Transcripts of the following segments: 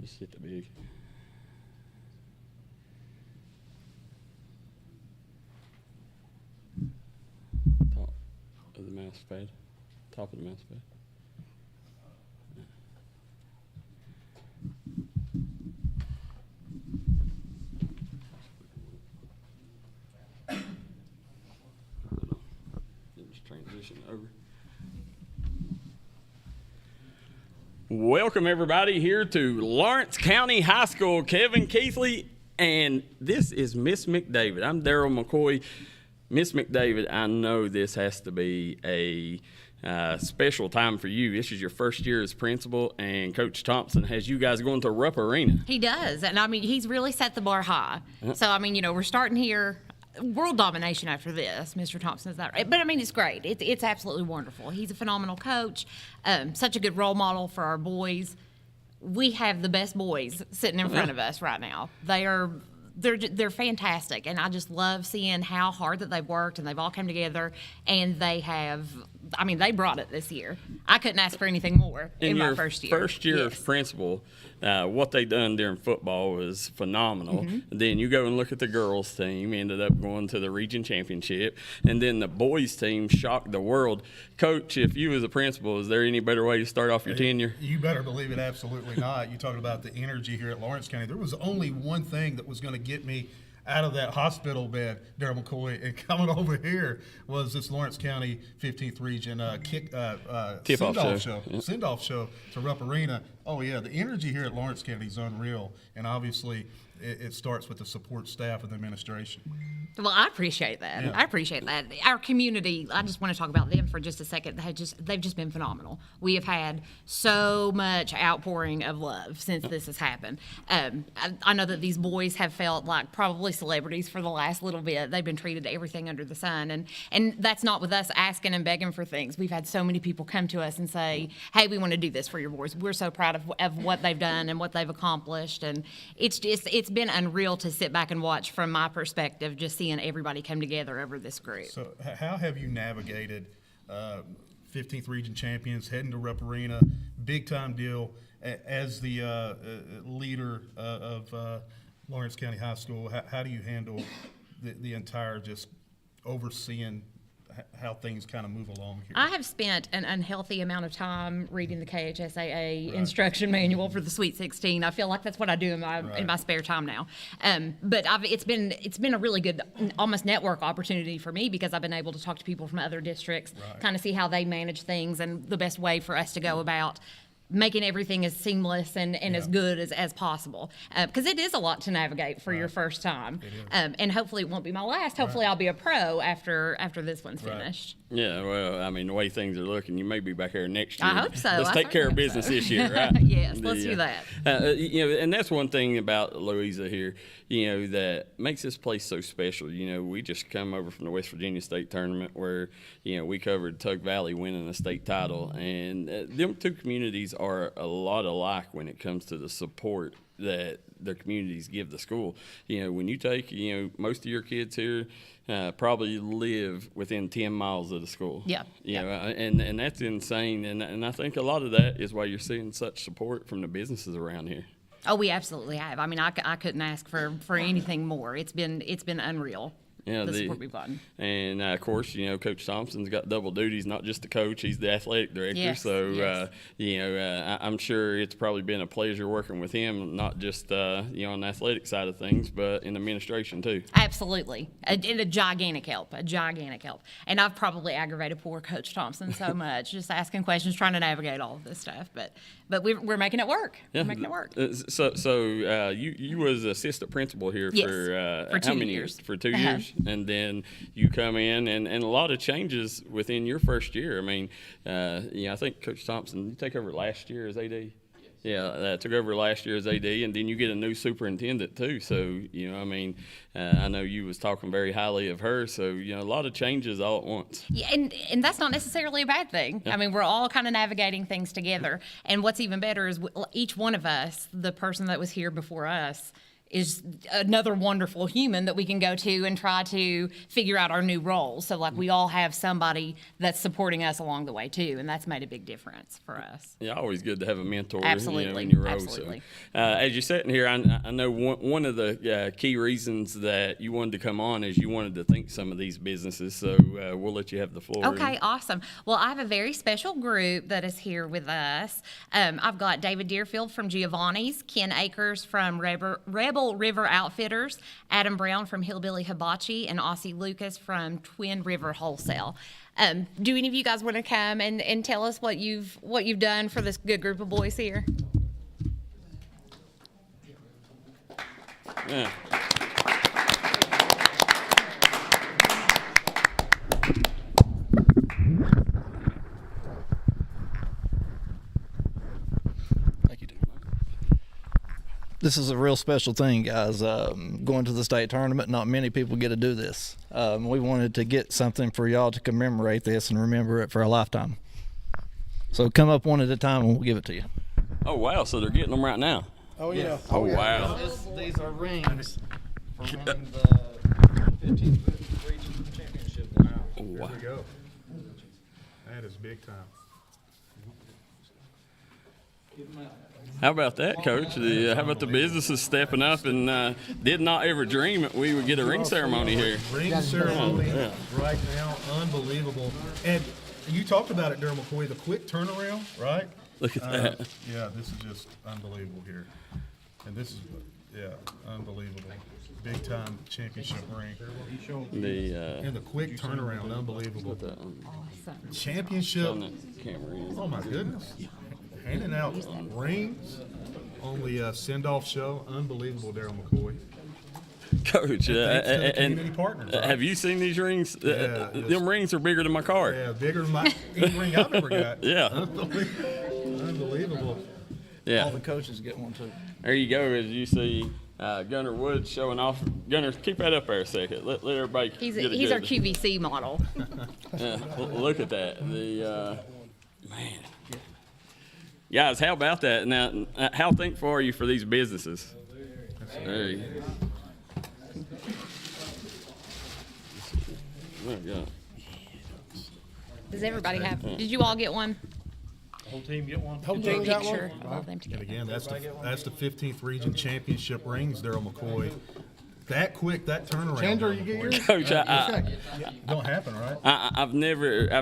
Just hit the big. Top of the mouse pad. Top of the mouse pad. Just transition over. Welcome everybody here to Lawrence County High School. Kevin Keathley, and this is Miss McDavid. I'm Darryl McCoy. Miss McDavid, I know this has to be a special time for you. This is your first year as principal, and Coach Thompson has you guys going to Rupp Arena. He does, and I mean, he's really set the bar high. So, I mean, we're starting here. World domination after this, Mr. Thompson, is that right? But I mean, it's great. It's absolutely wonderful. He's a phenomenal coach, such a good role model for our boys. We have the best boys sitting in front of us right now. They're fantastic, and I just love seeing how hard that they've worked, and they've all come together, and they brought it this year. I couldn't ask for anything more in my first year. First year yes. as principal, what they done during football was phenomenal. Mm-hmm. Then you go and look at the girls team, ended up going to the region championship, and then the boys team shocked the world. Coach, if you was a principal, is there any better way to start off your tenure? You better believe it, absolutely not. You talking about the energy here at Lawrence County. There was only one thing that was going to get me out of that hospital bed, Darryl McCoy, and coming over here was this Lawrence County 15th Region Tipoff show. Yeah. Send-off show to Rupp Arena. Oh, yeah, the energy here at Lawrence County is unreal, and obviously it starts with the support staff and the administration. Well, I appreciate that. Yeah. I appreciate that. Our community, I just want to talk about them for just a second. They've just been phenomenal. We have had so much outpouring of love since this has happened. I know that these boys have felt like probably celebrities for the last little bit. They've been treated everything under the sun, and that's not with us asking and begging for things. We've had so many people come to us and say, hey, we want to do this for your boys. We're so proud of what they've done and what they've accomplished, and it's been unreal to sit back and watch from my perspective, just seeing everybody come together over this group. So how have you navigated 15th Region champions, heading to Rupp Arena, big-time deal, as the leader of Lawrence County High School? How do you handle the entire just overseeing how things kind of move along here? I have spent an unhealthy amount of time reading the KHSAA instruction manual for the Sweet 16. I feel like that's what I do in my spare time now. But it's been a really good, almost network opportunity for me, because I've been able to talk to people from other districts, kind of see how they manage things and the best way for us to go about making everything as seamless and as good as possible, because it is a lot to navigate for your first time, and hopefully it won't be my last. Hopefully I'll be a pro after this one's finished. Yeah, well, I mean, the way things are looking, you may be back here next year. I hope so. Let's take care of business this year, right? Yes, let's do that. And that's one thing about Louisa here, that makes this place so special. We just come over from the West Virginia State Tournament where, we covered Tug Valley winning a state title, and them two communities are a lot alike when it comes to the support that their communities give the school. When you take, most of your kids here probably live within 10 miles of the school. Yeah. And that's insane. And I think a lot of that is why you're seeing such support from the businesses around here. Oh, we absolutely have. I mean, I couldn't ask for anything more. It's been unreal. Yeah, the support we've gotten. And, of course, Coach Thompson's got double duties, not just the coach, he's the athletic director. Yes, so, I'm sure it's probably been a pleasure working with him, not just, on the athletic side of things, but in administration too. Absolutely. A gigantic help, And I've probably aggravated poor Coach Thompson so much, just asking questions, trying to navigate all of this stuff. But we're making it work. Yeah. We're making it work. So you was assistant principal here for 2 how many years? For 2 years? And then you come in, and a lot of changes within your first year. I mean, I think Coach Thompson, you take over last year as AD? Yeah, took over last year as AD, and then you get a new superintendent too. So, I know you was talking very highly of her. So, a lot of changes all at once. Yeah, and that's not necessarily a bad thing. Yeah. I mean, we're all kind of navigating things together. And what's even better is each one of us, the person that was here before us, is another wonderful human that we can go to and try to figure out our new roles. So like we all have somebody that's supporting us along the way too, and that's made a big difference for us. Yeah, always good to have a mentor, Absolutely. in your role. Absolutely. So, as you're sitting here, I know one of the key reasons that you wanted to come on is you wanted to think some of these businesses. So we'll let you have the floor. Okay, awesome. Well, I have a very special group that is here with us. I've got David Deerfield from Giovanni's, Ken Akers from Rebel River Outfitters, Adam Brown from Hillbilly Hibachi, and Aussie Lucas from Twin River Wholesale. Do any of you guys want to come and tell us what you've done for this good group of boys here? Yeah. Thank you, dude. This is a real special thing, guys. Going to the state tournament, not many people get to do this. We wanted to get something for y'all to commemorate this and remember it for a lifetime. So come up one at a time and we'll give it to you. Oh wow! So they're getting them right now. Oh, yeah. Oh wow! These are rings for winning the 15th region championship. Oh, wow. There we go. That is big time. How about that, Coach? How about the businesses stepping up and did not ever dream that we would get a ring ceremony here. Ring ceremony right now, unbelievable. And you talked about it, Darryl McCoy, the quick turnaround, right? Look at that. Yeah, this is just unbelievable here. And this is, unbelievable. Big time championship ring. And the quick turnaround, unbelievable. Awesome. Championship, On the camera. oh my goodness. Handing out rings on the send-off show, unbelievable, Darryl McCoy. Coach, Thanks to the and community partners, right? have you seen these rings? Yeah, Them rings are bigger than my car. Yeah, bigger than any ring I've ever got. Yeah. Unbelievable. Yeah. All the coaches get one too. There you go. As you see, Gunnar Woods showing off. Gunnar, keep that up there a second. Let everybody. He's get a our good- QVC model. Yeah, look at that. The man. Guys, how about that? Now, how thankful are you for these businesses? There you go. Oh, God. Does everybody have? Did you all get one? Whole team get one? Get a picture of all of them And together. again, that's the 15th region championship rings, Darryl McCoy. That quick, that turnaround. Chandler, Darryl you get McCoy. yours? Coach, Don't happen, right? I've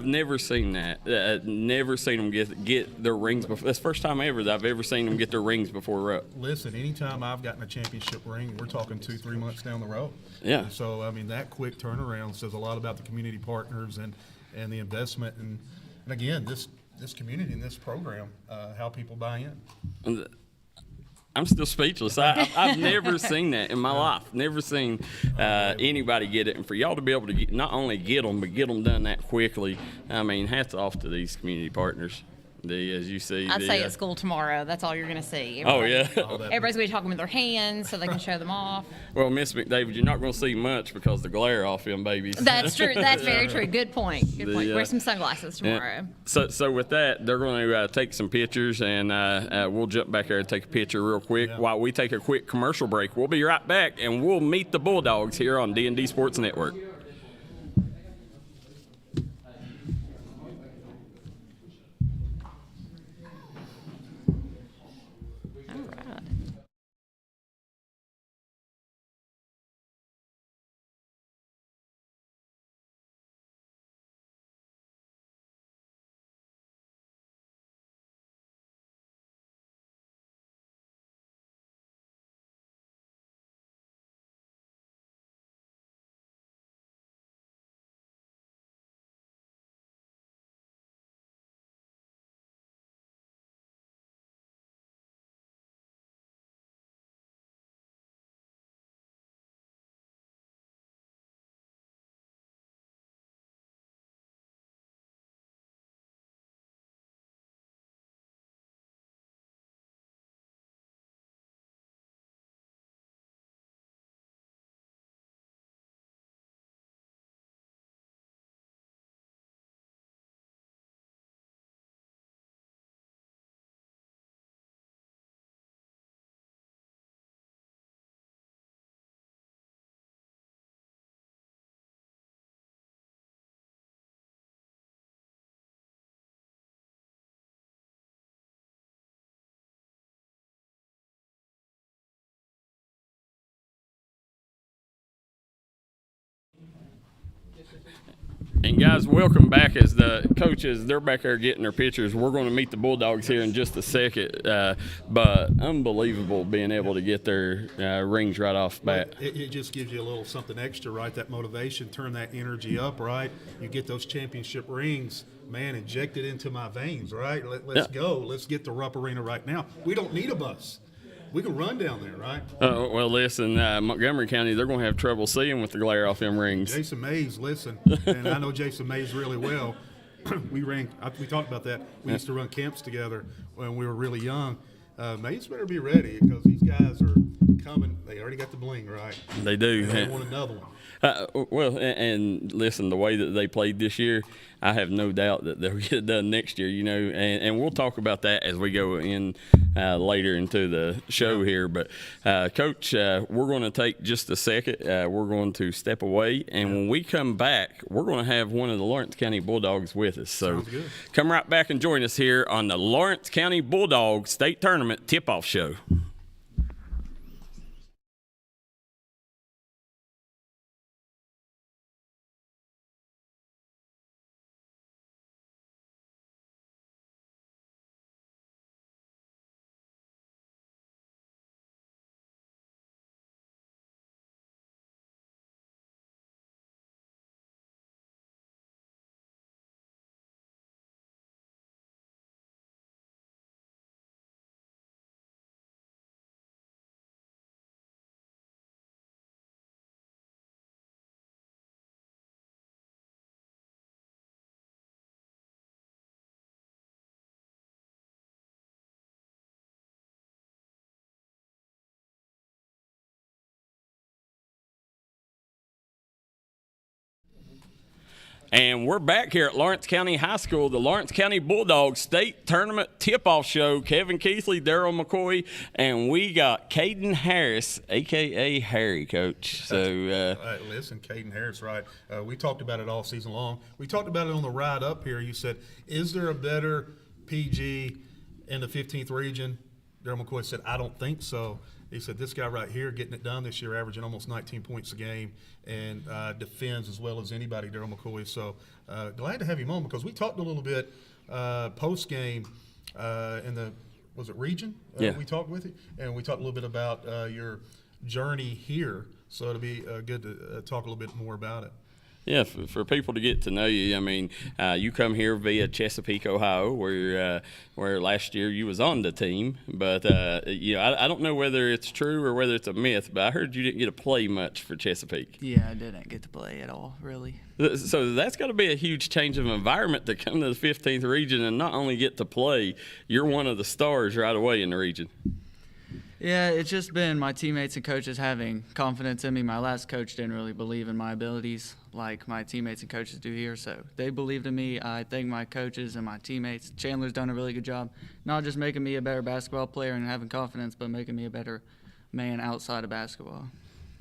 never seen that. Never seen them get their rings before. That's the first time ever that I've ever seen them get their rings before we're up. Listen, anytime I've gotten a championship ring, we're talking 2-3 months down the road. Yeah. So, I mean, that quick turnaround says a lot about the community partners and the investment. And again, this community and this program, how people buy in. And I'm still speechless. I've never seen that in my life. Never seen anybody get it. And for y'all to be able to not only get them, but get them done that quickly, I mean, hats off to these community partners. As you see. I'd say at school tomorrow. That's all you're going to see. Oh, yeah. Everybody's going to be talking with their hands so they can show them off. Well, Miss McDavid, you're not going to see much because the glare off them babies. That's true. That's very true. Good point. Good point. Wear some sunglasses tomorrow. So with that, they're going to take some pictures, and we'll jump back there and take a picture real quick while we take a quick commercial break. We'll be right back, and we'll meet the Bulldogs here on D&D Sports Network. And guys, welcome back as the coaches. They're back there getting their pictures. We're going to meet the Bulldogs here in just a second. But unbelievable being able to get their rings right off bat. It just gives you a little something extra, right? That motivation, turn that energy up, right? You get those championship rings, man, inject it into my veins, right? Let's go. Let's get to Rupp Arena right now. We don't need a bus. We can run down there, right? Well, listen, Montgomery County, they're going to have trouble seeing with the glare off them rings. Jason Mays, listen, and I know Jason Mays really well. We talked about that. We used to run camps together when we were really young. Mays better be ready because these guys are coming. They already got the bling, right? They do. They want another one. Well, and listen, the way that they played this year, I have no doubt that they'll get it done next year, and we'll talk about that as we go in later into the show here. But, Coach, we're going to take just a second. We're going to step away, and when we come back, we're going to have one of the Lawrence County Bulldogs with us. So come right back and join us here on the Lawrence County Bulldogs State Tournament Tip-Off Show. And we're back here at Lawrence County High School, the Lawrence County Bulldogs State Tournament Tip-Off Show. Kevin Keathley, Darryl McCoy, and we got Caden Harris, a.k.a. Harry, Coach. So, listen, Caden Harris, right? We talked about it all season long. We talked about it on the ride up here. You said, is there a better PG in the 15th region? Darryl McCoy said, I don't think so. He said, this guy right here getting it done this year, averaging almost 19 points a game and defends as well as anybody, Darryl McCoy. So glad to have him on because we talked a little bit post-game in the, was it region? Yeah. We talked with you, and we talked a little bit about your journey here. So it'll be good to talk a little bit more about it. Yeah, for people to get to know you, I mean, you come here via Chesapeake, Ohio, where last year you was on the team. But, I don't know whether it's true or whether it's a myth, but I heard you didn't get to play much for Chesapeake. Yeah, I didn't get to play at all, really. So that's got to be a huge change of environment to come to the 15th region and not only get to play, you're one of the stars right away in the region. Yeah, it's just been my teammates and coaches having confidence in me. My last coach didn't really believe in my abilities like my teammates and coaches do here, so they believed in me. I thank my coaches and my teammates. Chandler's done a really good job, not just making me a better basketball player and having confidence, but making me a better man outside of basketball.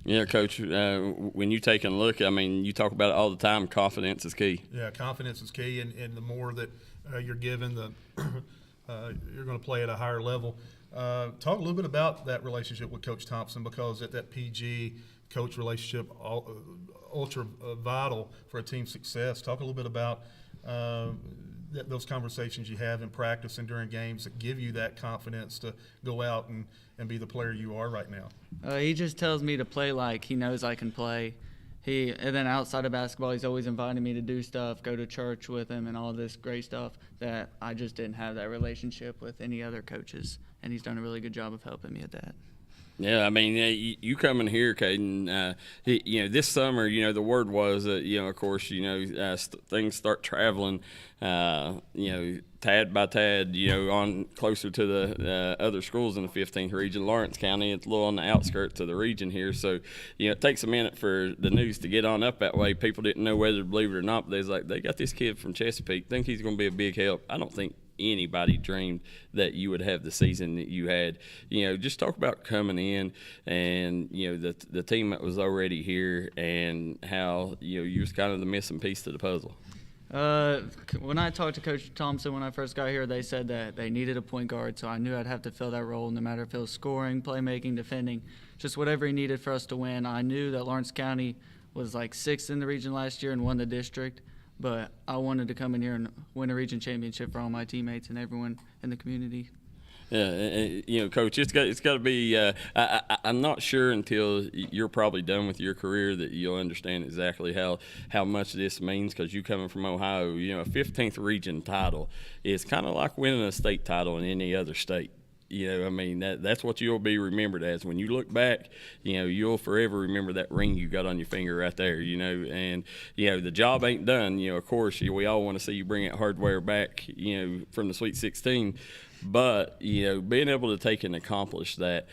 Yeah, Coach, when you take a look, I mean, you talk about it all the time, confidence is key. Yeah, confidence is key, and the more that you're given, you're going to play at a higher level. Talk a little bit about that relationship with Coach Thompson because at that PG coach relationship, ultra vital for a team's success. Talk a little bit about those conversations you have in practice and during games that give you that confidence to go out and be the player you are right now. He just tells me to play like he knows I can play. And then outside of basketball, he's always inviting me to do stuff, go to church with him and all this great stuff that I just didn't have that relationship with any other coaches. And he's done a really good job of helping me at that. Yeah, I mean, you coming here, Caden, this summer, the word was, of course, things start traveling, tad by tad, on closer to the other schools in the 15th region. Lawrence County, it's a little on the outskirts of the region here. So, it takes a minute for the news to get on up that way. People didn't know whether to believe it or not, but they was like, they got this kid from Chesapeake. Think he's going to be a big help. I don't think anybody dreamed that you would have the season that you had. Just talk about coming in and the team that was already here and how you was kind of the missing piece to the puzzle. When I talked to Coach Thompson when I first got here, they said that they needed a point guard, so I knew I'd have to fill that role no matter if it was scoring, playmaking, defending, just whatever he needed for us to win. I knew that Lawrence County was like 6th in the region last year and won the district, but I wanted to come in here and win a region championship for all my teammates and everyone in the community. Yeah, Coach, it's got to be. I'm not sure until you're probably done with your career that you'll understand exactly how much this means. Because you coming from Ohio, a 15th region title is kind of like winning a state title in any other state. That's what you'll be remembered as. When you look back, you'll forever remember that ring you got on your finger right there, and, the job ain't done. Of course, we all want to see you bring that hardware back, from the Sweet 16. But, being able to take and accomplish that,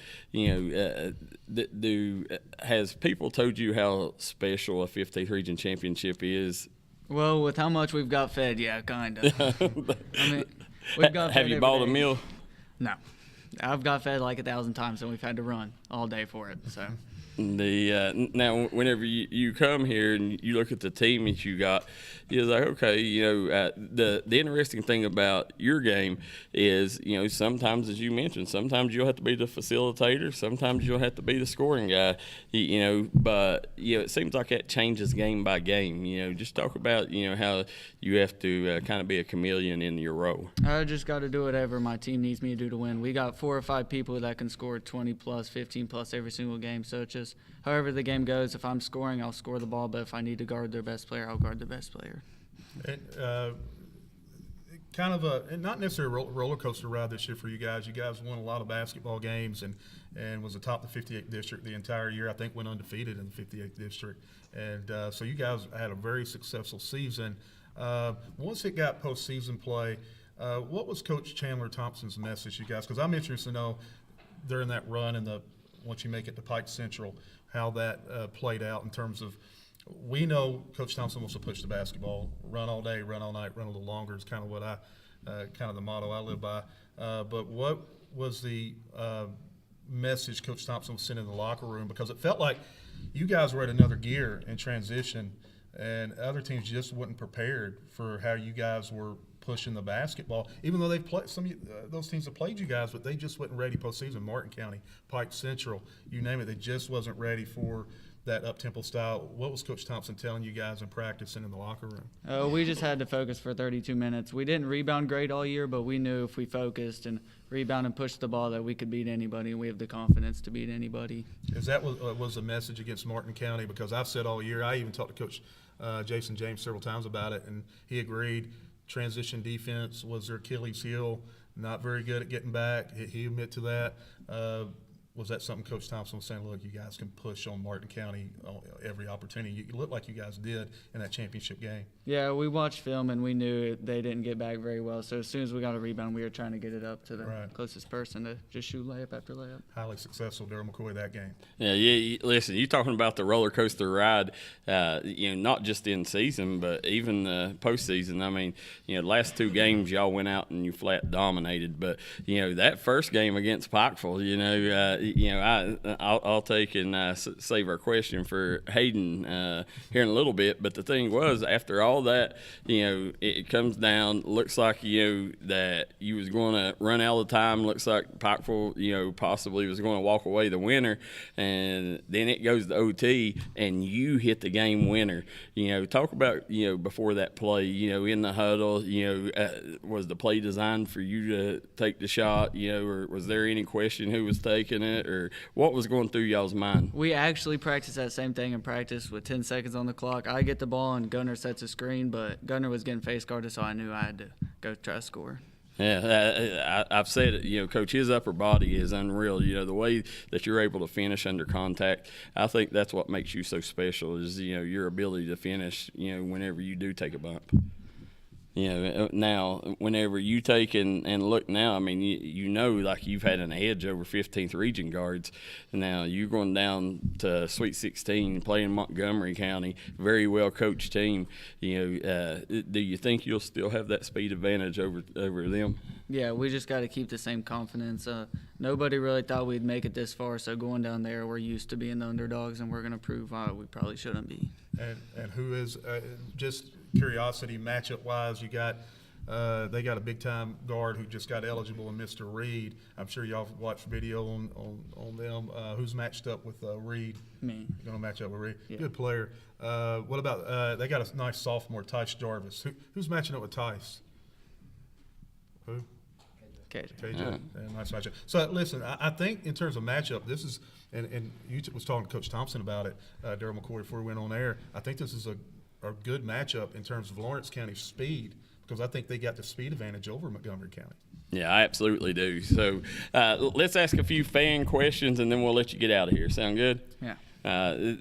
has people told you how special a 15th region championship is? Well, with how much we've got fed, yeah, kind of. We've got fed Have you every bought a day. meal? No. I've got fed like 1,000 times, and we've had to run all day for it, so. Now, whenever you come here and you look at the team that you got, you're like, okay, the interesting thing about your game is, sometimes, as you mentioned, sometimes you'll have to be the facilitator, sometimes you'll have to be the scoring guy, but it seems like that changes game by game. Just talk about how you have to kind of be a chameleon in your role. I just got to do whatever my team needs me to do to win. We got 4 or 5 people that can score 20 plus, 15 plus every single game, so it's just however the game goes. If I'm scoring, I'll score the ball, but if I need to guard their best player, I'll guard the best player. Kind of a not necessarily a roller coaster ride this year for you guys. You guys won a lot of basketball games and was atop the 58th district the entire year. I think went undefeated in the 58th district, and so you guys had a very successful season. Once it got postseason play, what was Coach Chandler Thompson's message to you guys? Because I'm interested to know during that run and once you make it to Pike Central, how that played out in terms of, we know Coach Thompson wants to push the basketball, run all day, run all night, run a little longer is kind of what kind of the motto I live by. But what was the message Coach Thompson was sending in the locker room? Because it felt like you guys were at another gear in transition, and other teams just wasn't prepared for how you guys were pushing the basketball, even though they've played those teams have played you guys, but they just wasn't ready postseason. Martin County, Pike Central, you name it, they just wasn't ready for that up-tempo style. What was Coach Thompson telling you guys in practice and in the locker room? We just had to focus for 32 minutes. We didn't rebound great all year, but we knew if we focused and rebound and pushed the ball that we could beat anybody, and we have the confidence to beat anybody. Is that what was the message against Martin County? Because I've said all year, I even talked to Coach Jason James several times about it, and he agreed. Transition defense was their Achilles heel, not very good at getting back. He admitted to that. Was that something Coach Thompson was saying, look, you guys can push on Martin County every opportunity? You looked like you guys did in that championship game. Yeah, we watched film, and we knew they didn't get back very well. So as soon as we got a rebound, we were trying to get it up to the closest person to just shoot layup after layup. Highly successful, Darryl McCoy, that game. Yeah, listen, you're talking about the roller coaster ride, not just in season, but even postseason. I mean, the last 2 games y'all went out and you flat dominated. But, that first game against Pikeville, I'll take and save our question for Hayden here in a little bit. But the thing was, after all that, it comes down. Looks like that you was going to run out of time. Looks like Pikeville, possibly was going to walk away the winner, and then it goes to OT, and you hit the game winner. Talk about before that play. In the huddle. Was the play designed for you to take the shot? Or was there any question who was taking it, or what was going through y'all's mind? We actually practiced that same thing in practice with 10 seconds on the clock. I get the ball and Gunner sets a screen, but Gunner was getting face guarded, so I knew I had to go try to score. Yeah, I've said it, Coach, his upper body is unreal. The way that you're able to finish under contact, I think that's what makes you so special is, your ability to finish, whenever you do take a bump. Now, whenever you take and look now, I mean, like you've had an edge over 15th region guards. Now, you're going down to Sweet 16, playing Montgomery County, very well-coached team. Do you think you'll still have that speed advantage over them? Yeah, we just got to keep the same confidence. Nobody really thought we'd make it this far, so going down there, we're used to being the underdogs, and we're going to prove why we probably shouldn't be. And who is just curiosity matchup wise? You got They got a big-time guard who just got eligible in Mr. Reed. I'm sure y'all have watched video on them. Who's matched up with Reed? Me. You're going to match up with Reed? Yeah. Good player. What about they got a nice sophomore, Tice Jarvis. Who's matching up with Tice? Who? KJ. KJ. Yeah, nice matchup. So listen, I think in terms of matchup, this is, and you was talking to Coach Thompson about it, Darryl McCoy, before we went on air. I think this is a good matchup in terms of Lawrence County's speed, because I think they got the speed advantage over Montgomery County. Yeah, I absolutely do. So let's ask a few fan questions, and then we'll let you get out of here. Sound good? Yeah.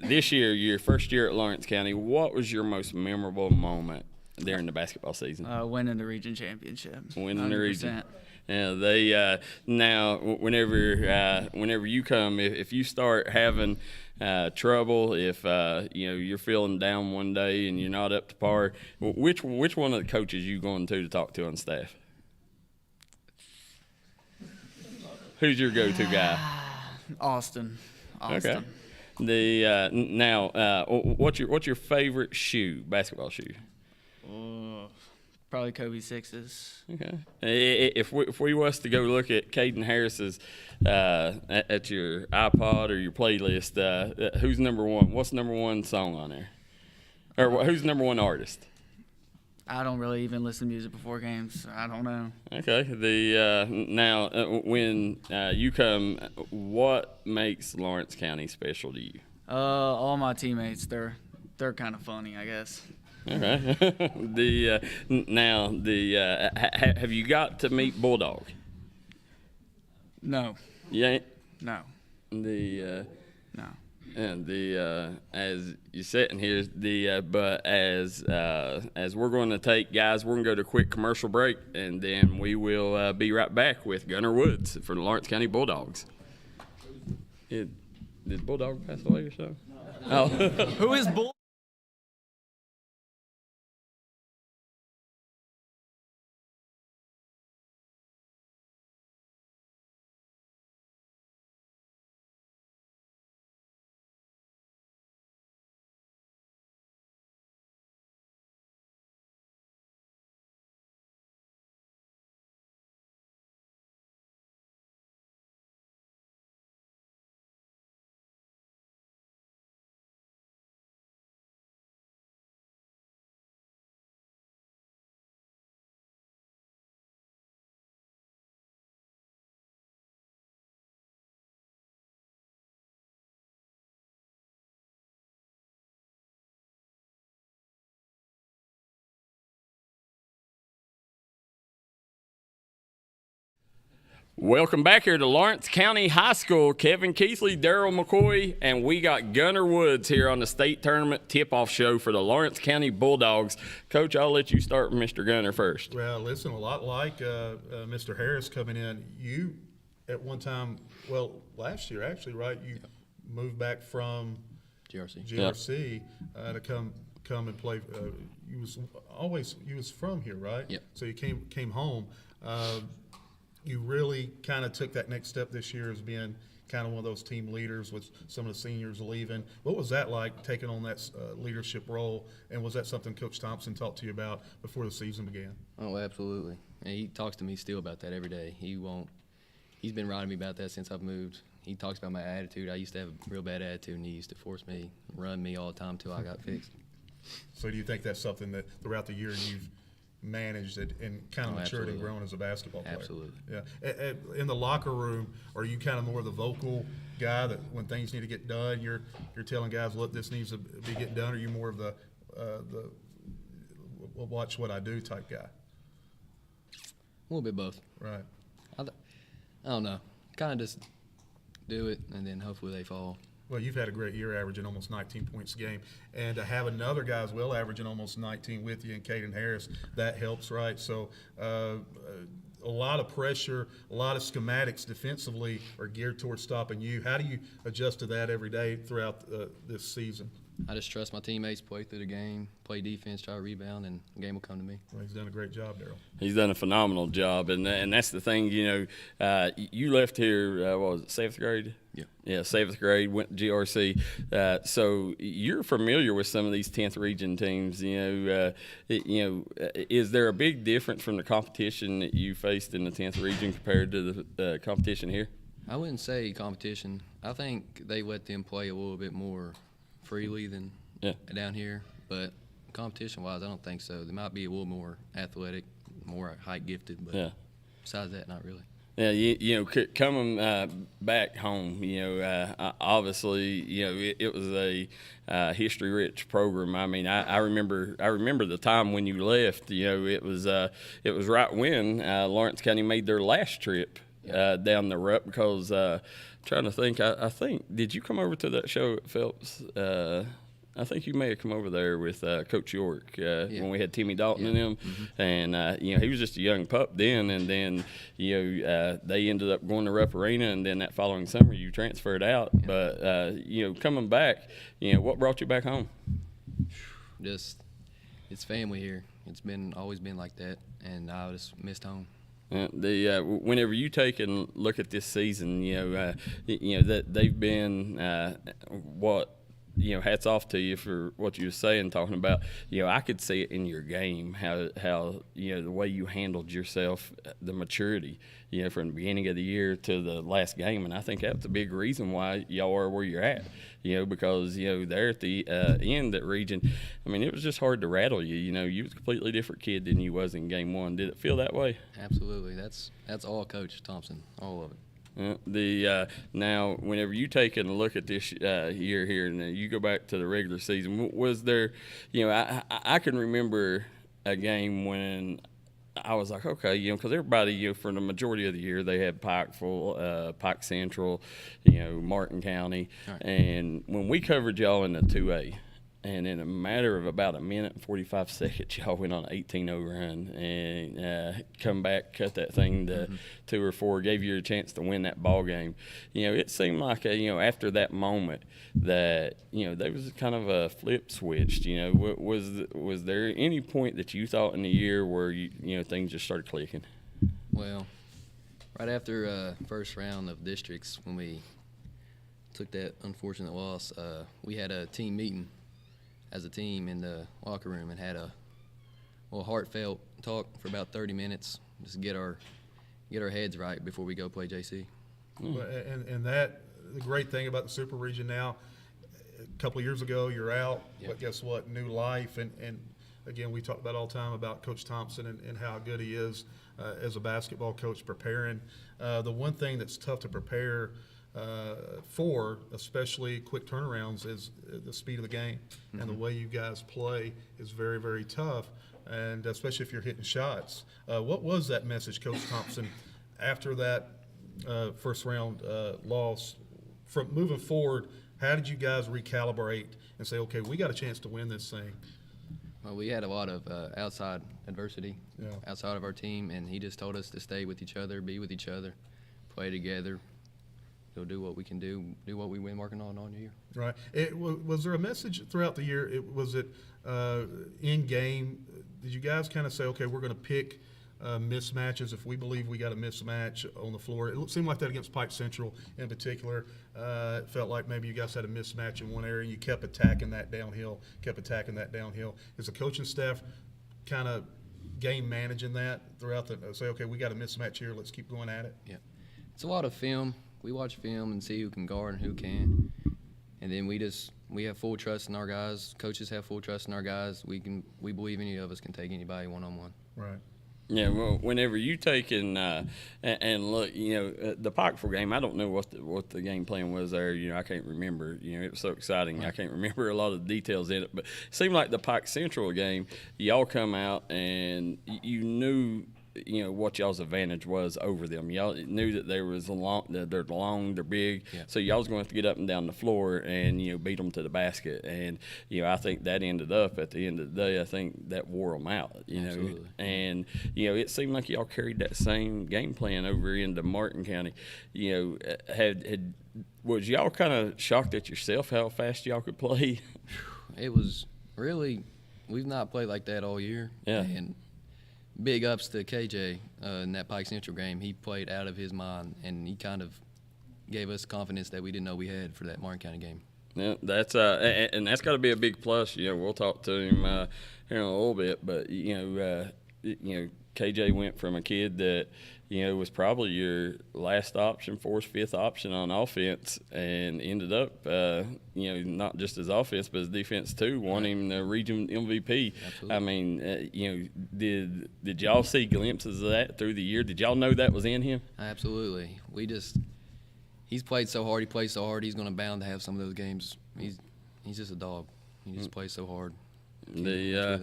This year, your first year at Lawrence County, what was your most memorable moment during the basketball season? Winning the region championship. Winning the region. 100%. Yeah, they now whenever you come, if you start having trouble, if you're feeling down one day and you're not up to par, which one of the coaches you going to talk to on staff? Who's your go-to guy? Austin. Okay. What's your favorite shoe, basketball shoe? Probably Kobe 6s. Okay. If we was to go look at Caden Harris's at your iPod or your playlist, who's number one? What's number one song on there? Or who's number one artist? I don't really even listen to music before games. So I don't know. Okay. When you come, what makes Lawrence County special to you? All my teammates, they're kind of funny, I guess. Okay. Have you got to meet Bulldog? No. Yeah. No. No. And As you're sitting here, but as we're going to take, guys, we're going to go to a quick commercial break, and then we will be right back with Gunnar Woods for the Lawrence County Bulldogs. Did Bulldog pass away or something? No. Oh. who is Bull? Welcome back here to Lawrence County High School. Kevin Keathley, Darryl McCoy, and we got Gunnar Woods here on the state tournament tip-off show for the Lawrence County Bulldogs. Coach, I'll let you start with Mr. Gunnar first. Well, listen, a lot like Mr. Harris coming in, you at one time, well, last year actually, right? You moved back from GRC to come and play. You was from here, right? Yep. So you came home. You really kind of took that next step this year as being kind of one of those team leaders with some of the seniors leaving. What was that like, taking on that leadership role, and was that something Coach Thompson talked to you about before the season began? Oh, absolutely. And he talks to me still about that every day. He's been writing me about that since I've moved. He talks about my attitude. I used to have a real bad attitude, and he used to force me, run me all the time until I got fixed. So do you think that's something that throughout the year you've managed it and kind of matured and grown as a basketball player? Absolutely. Yeah. In the locker room, are you kind of more of the vocal guy that when things need to get done, you're telling guys, look, this needs to be getting done? Or are you more of the watch what I do type guy? A little bit both. Right. I don't know. Kind of just do it, and then hopefully they fall. Well, you've had a great year averaging almost 19 points a game. And to have another guy as well averaging almost 19 with you and Caden Harris, that helps, right? So a lot of pressure, a lot of schematics defensively are geared towards stopping you. How do you adjust to that every day throughout this season? I just trust my teammates, play through the game, play defense, try to rebound, and the game will come to me. Well, he's done a great job, Darryl. He's done a phenomenal job, and that's the thing. You left here. What was it, 7th grade? Yeah. Yeah, 7th grade. Went to GRC. So you're familiar with some of these 10th region teams. Is there a big difference from the competition that you faced in the 10th region compared to the competition here? I wouldn't say competition. I think they let them play a little bit more freely than down here, but competition-wise, I don't think so. They might be a little more athletic, more height gifted, but besides that, not really. Yeah, coming back home, obviously, it was a history-rich program. I mean, I remember the time when you left. It was right when Lawrence County made their last trip down the Rupp, because trying to think, I think, did you come over to that show at Phelps? I think you may have come over there with Coach York when we had Timmy Dalton and him, and he was just a young pup then, and then they ended up going to Rupp Arena, and then that following summer you transferred out. But coming back, what brought you back home? Just it's family here. It's always been like that, and I just missed home. Whenever you take and look at this season, that they've been hats off to you for what you were saying, talking about, I could see it in your game, how the way you handled yourself, the maturity, from the beginning of the year to the last game. And I think that's a big reason why y'all are where you're at, because, there at the end, that region, I mean, it was just hard to rattle you. You was a completely different kid than you was in game one. Did it feel that way? Absolutely. That's all Coach Thompson, all of it. Now, whenever you take a look at this year here, and you go back to the regular season, was there, I can remember a game when I was like, okay, because everybody, for the majority of the year, they had Pikeville, Pike Central, Martin County, right. And when we covered y'all in the 2A, and in a matter of about a minute and 45 seconds, y'all went on an 18-0 run and come back, cut that thing to 2 or 4, gave you a chance to win that ball game. It seemed like, after that moment that, there was kind of a flip switched. Was there any point that you thought in the year where, things just started clicking? Well, right after first round of districts, when we took that unfortunate loss, we had a team meeting as a team in the locker room and had a heartfelt talk for about 30 minutes, just to get our heads right before we go play JC. And that, the great thing about the Super Region now, a couple of years ago you're out, but guess what? New life, and again, we talk about all the time about Coach Thompson and how good he is as a basketball coach preparing. The one thing that's tough to prepare for, especially quick turnarounds, is the speed of the game. And the way you guys play is very, very tough, and especially if you're hitting shots. What was that message, Coach Thompson, after that first round loss? From moving forward, how did you guys recalibrate and say, okay, we got a chance to win this thing? Well, we had a lot of outside adversity outside of our team, and he just told us to stay with each other, be with each other, play together. Do what we can do what we've been working on all year. Right. Was there a message throughout the year? Was it in game? Did you guys kind of say, okay, we're going to pick mismatches if we believe we got a mismatch on the floor? It seemed like that against Pike Central in particular. It felt like maybe you guys had a mismatch in one area, and you kept attacking that downhill. Is the coaching staff kind of game managing that throughout the say, okay, we got a mismatch here, let's keep going at it? Yeah. It's a lot of film. We watch film and see who can guard and who can, and then we have full trust in our guys. Coaches have full trust in our guys. We believe any of us can take anybody one-on-one. Right. Yeah, well, whenever you take and look, the Pikeville game, I don't know what the game plan was there. I can't remember. It was so exciting. I can't remember a lot of the details in it. But it seemed like the Pike Central game, y'all come out and you knew what y'all's advantage was over them. Y'all knew that they're long, they're big, so y'all was going to have to get up and down the floor and beat them to the basket. And I think that ended up at the end of the day. I think that wore them out. Absolutely. And it seemed like y'all carried that same game plan over into Martin County. Was y'all kind of shocked at yourself how fast y'all could play? It was really, we've not played like that all year. Yeah. And big ups to KJ in that Pike Central game. He played out of his mind, and he kind of gave us confidence that we didn't know we had for that Martin County game. Yeah, that's and that's got to be a big plus. You know, we'll talk to him here in a little bit, but KJ went from a kid that was probably your last option, fourth, fifth option on offense, and ended up not just his offense but his defense too. Won him the region MVP. Absolutely. I mean, did y'all see glimpses of that through the year? Did y'all know that was in him? Absolutely. He's played so hard. He plays so hard. He's going to bound to have some of those games. He's just a dog. He just plays so hard. I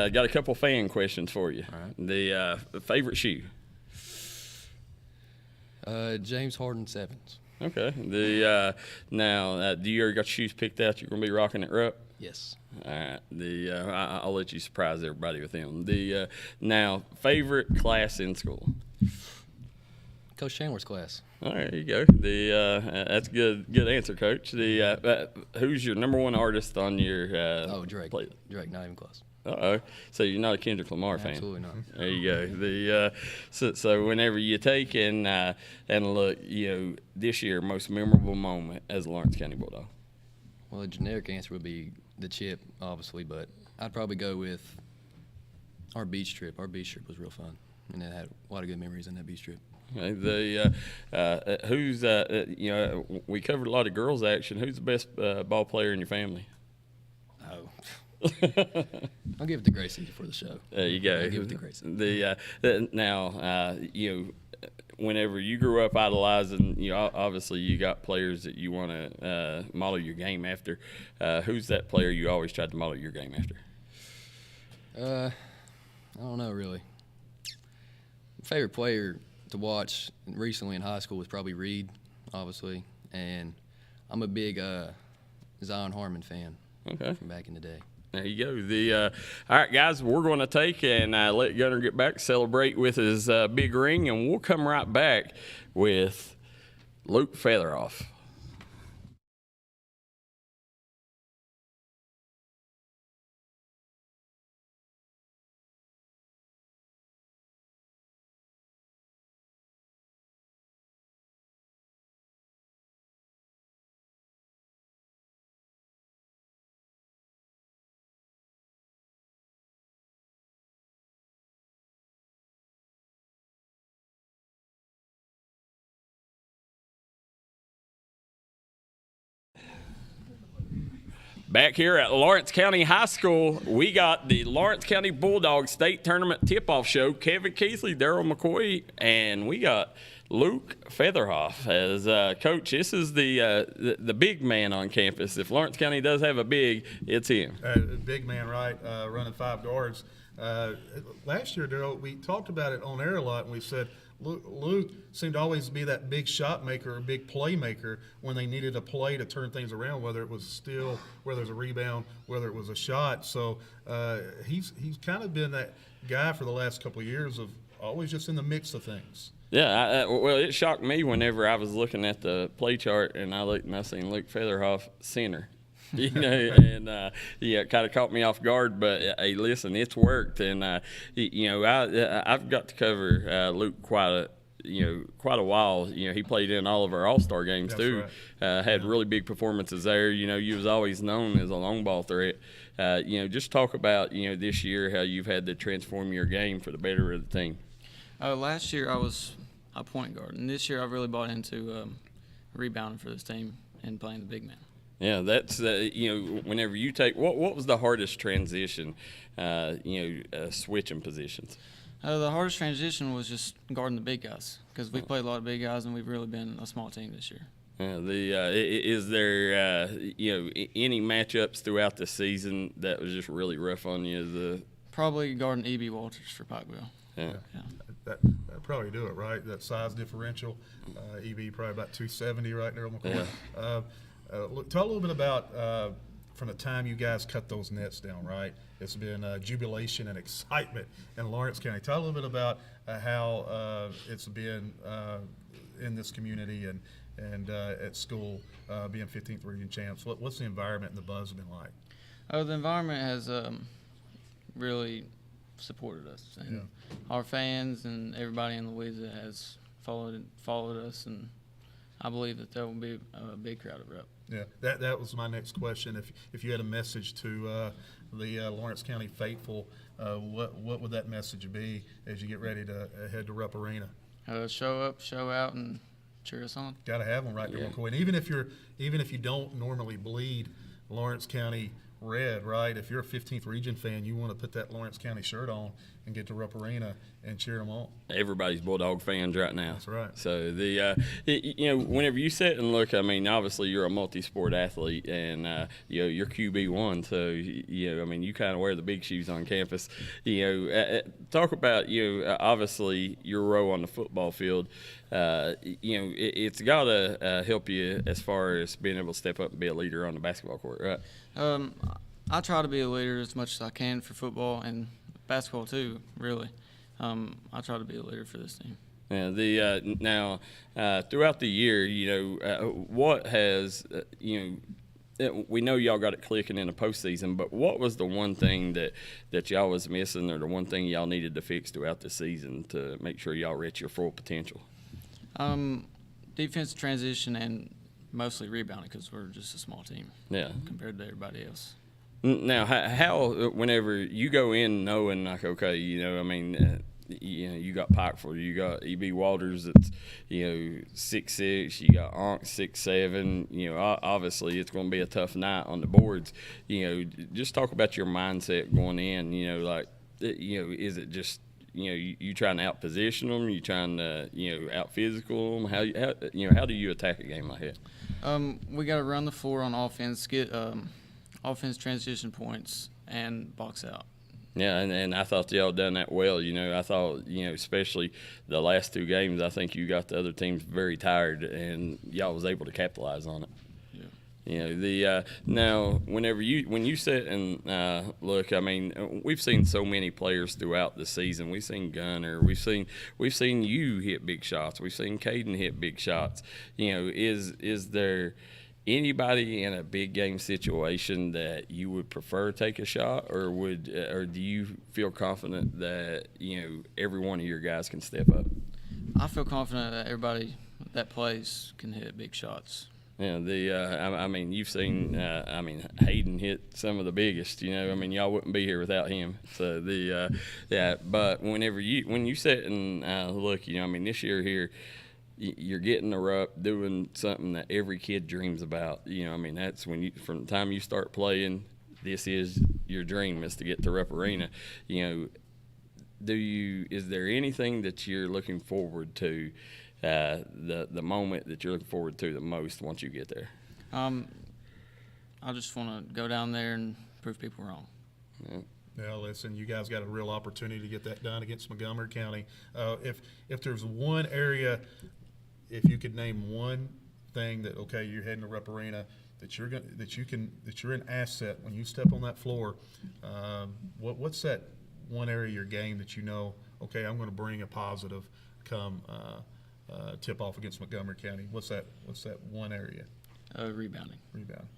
got a couple fan questions for you. All right. The favorite shoe? James Harden 7s. Okay. Now, do you already got your shoes picked out? You're going to be rocking at Rupp? Yes. All right. I'll let you surprise everybody with them. Now, favorite class in school? Coach Chandler's class. All right, there you go. That's good answer, Coach. Who's your number one artist on your Drake. play? Drake, not even close. So you're not a Kendrick Lamar fan? Absolutely not. There you go. So whenever you take and look, this year most memorable moment as a Lawrence County Bulldog. Well, the generic answer would be the chip, obviously, but I'd probably go with our beach trip. Our beach trip was real fun, and it had a lot of good memories on that beach trip. Okay, we covered a lot of girls action. Who's the best ball player in your family? Oh. I'll give it to Gracie for the show. There you go. I'll give it to Gracie. Whenever you grew up idolizing, obviously you got players that you want to model your game after. Who's that player you always tried to model your game after? I don't know, really. My favorite player to watch recently in high school was probably Reed, obviously, and I'm a big Zion Harmon fan. Okay. From back in the day. There you go. All right, guys, we're going to take and let Gunner get back, celebrate with his big ring, and we'll come right back with Luke Featheroff. Back here at Lawrence County High School, we got the Lawrence County Bulldogs State Tournament Tip-Off Show. Kevin Keathley, Darryl McCoy, and we got Luke Featheroff as coach. This is the big man on campus. If Lawrence County does have a big, it's him. Big man, right? Running 5 guards. Last year, Darryl, we talked about it on air a lot, and we said Luke seemed to always be that big shot maker or big playmaker when they needed a play to turn things around, whether it was steal, whether it was a rebound, whether it was a shot. So he's kind of been that guy for the last couple of years of always just in the mix of things. Yeah, well, it shocked me whenever I was looking at the play chart and I looked and I seen Luke Featheroff center. And it kind of caught me off guard. But hey, listen, it's worked, and I've got to cover Luke quite a while. He played in all of our All-Star games. That's too. right. Had really big performances there. You was always known as a long ball threat. Just talk about this year how you've had to transform your game for the better of the team. Last year I was a point guard, and this year I've really bought into rebounding for this team and playing the big man. Yeah, that's whenever you take what was the hardest transition, switching positions. The hardest transition was just guarding the big guys because we played a lot of big guys and we've really been a small team this year. Is there any matchups throughout the season that was just really rough on you? Probably guarding E.B. Walters for Pikeville. Yeah. That probably do it, right? That size differential. EB probably about 270 right there on McCoy. Yeah. Look, tell a little bit about from the time you guys cut those nets down, right? It's been jubilation and excitement in Lawrence County. Tell a little bit about how it's been in this community and at school, being 15th region champs? What's the environment and the buzz been like? The environment has really supported us, and our fans and everybody in Louisa has followed us, and I believe that there will be a big crowd at Rep. Yeah, that was my next question. If you had a message to the Lawrence County faithful, what would that message be as you get ready to head to Rupp Arena? Show up, show out, and cheer us on. Got to have them right there, McCoy. And even if you don't normally bleed Lawrence County red, right? If you're a 15th region fan, you want to put that Lawrence County shirt on and get to Rupp Arena and cheer them on. Everybody's Bulldog fans right now. That's right. So whenever you sit and look, I mean, obviously you're a multi-sport athlete, and you're QB1, so you kind of wear the big shoes on campus. Talk about obviously your role on the football field. It's got to help you as far as being able to step up and be a leader on the basketball court, right? I try to be a leader as much as I can for football and basketball too, really. I try to be a leader for this team. Yeah, now throughout the year, what has we know y'all got it clicking in the postseason, but what was the one thing that y'all was missing, or the one thing y'all needed to fix throughout the season to make sure y'all reach your full potential? Defense transition and mostly rebounding, because we're just a small team compared to everybody else. Now, how whenever you go in knowing like, okay, you got Pikeville, you got E.B. Walters that's 6'6", you got Onk 6'7", obviously it's going to be a tough night on the boards. Just talk about your mindset going in. Is it just you trying to out-position them? You trying to out-physical them? How do you attack a game like that? We got to run the floor on offense, get offense transition points, and box out. Yeah, and I thought y'all done that well. I thought, especially the last two games, I think you got the other teams very tired, and y'all was able to capitalize on it. Now when you sit and look, I mean, we've seen so many players throughout the season. We've seen Gunner, we've seen you hit big shots, we've seen Caden hit big shots. Is there anybody in a big game situation that you would prefer take a shot, or do you feel confident that every one of your guys can step up? I feel confident that everybody that plays can hit big shots. Yeah, you've seen, Hayden hit some of the biggest. Y'all wouldn't be here without him. So but when you sit and look, this year here, you're getting the Rupp, doing something that every kid dreams about. That's when from the time you start playing, this is your dream, is to get to Rupp Arena. Is there anything that you're looking forward to? The moment that you're looking forward to the most once you get there? I just want to go down there and prove people wrong. Yeah, listen, you guys got a real opportunity to get that done against Montgomery County. If there's one area, if you could name one thing that you're heading to Rupp Arena that you're an asset when you step on that floor, what's that one area of your game that I'm going to bring a positive come tip off against Montgomery County? What's that one area? Rebounding.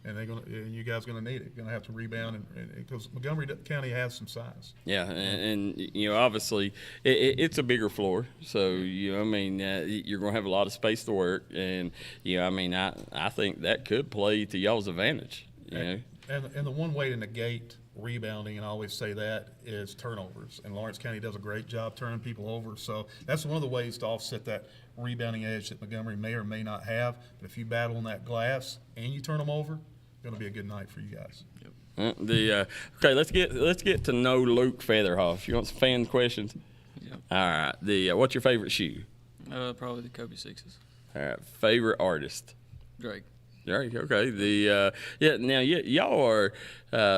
And you guys gonna need it. Gonna have to rebound, and because Montgomery County has some size. Yeah, and obviously it's a bigger floor, so you're gonna have a lot of space to work, and I think that could play to y'all's advantage. And the one way to negate rebounding, and I always say that, is turnovers. And Lawrence County does a great job turning people over. So that's one of the ways to offset that rebounding edge that Montgomery may or may not have. But if you battle on that glass and you turn them over, it's going to be a good night for you guys. Yep. Okay, let's get to know Luke Featherhoff. You want some fan questions? Yep. All right. What's your favorite shoe? Probably the Kobe 6s. All right. Favorite artist? Drake. Drake. Okay. Now y'all are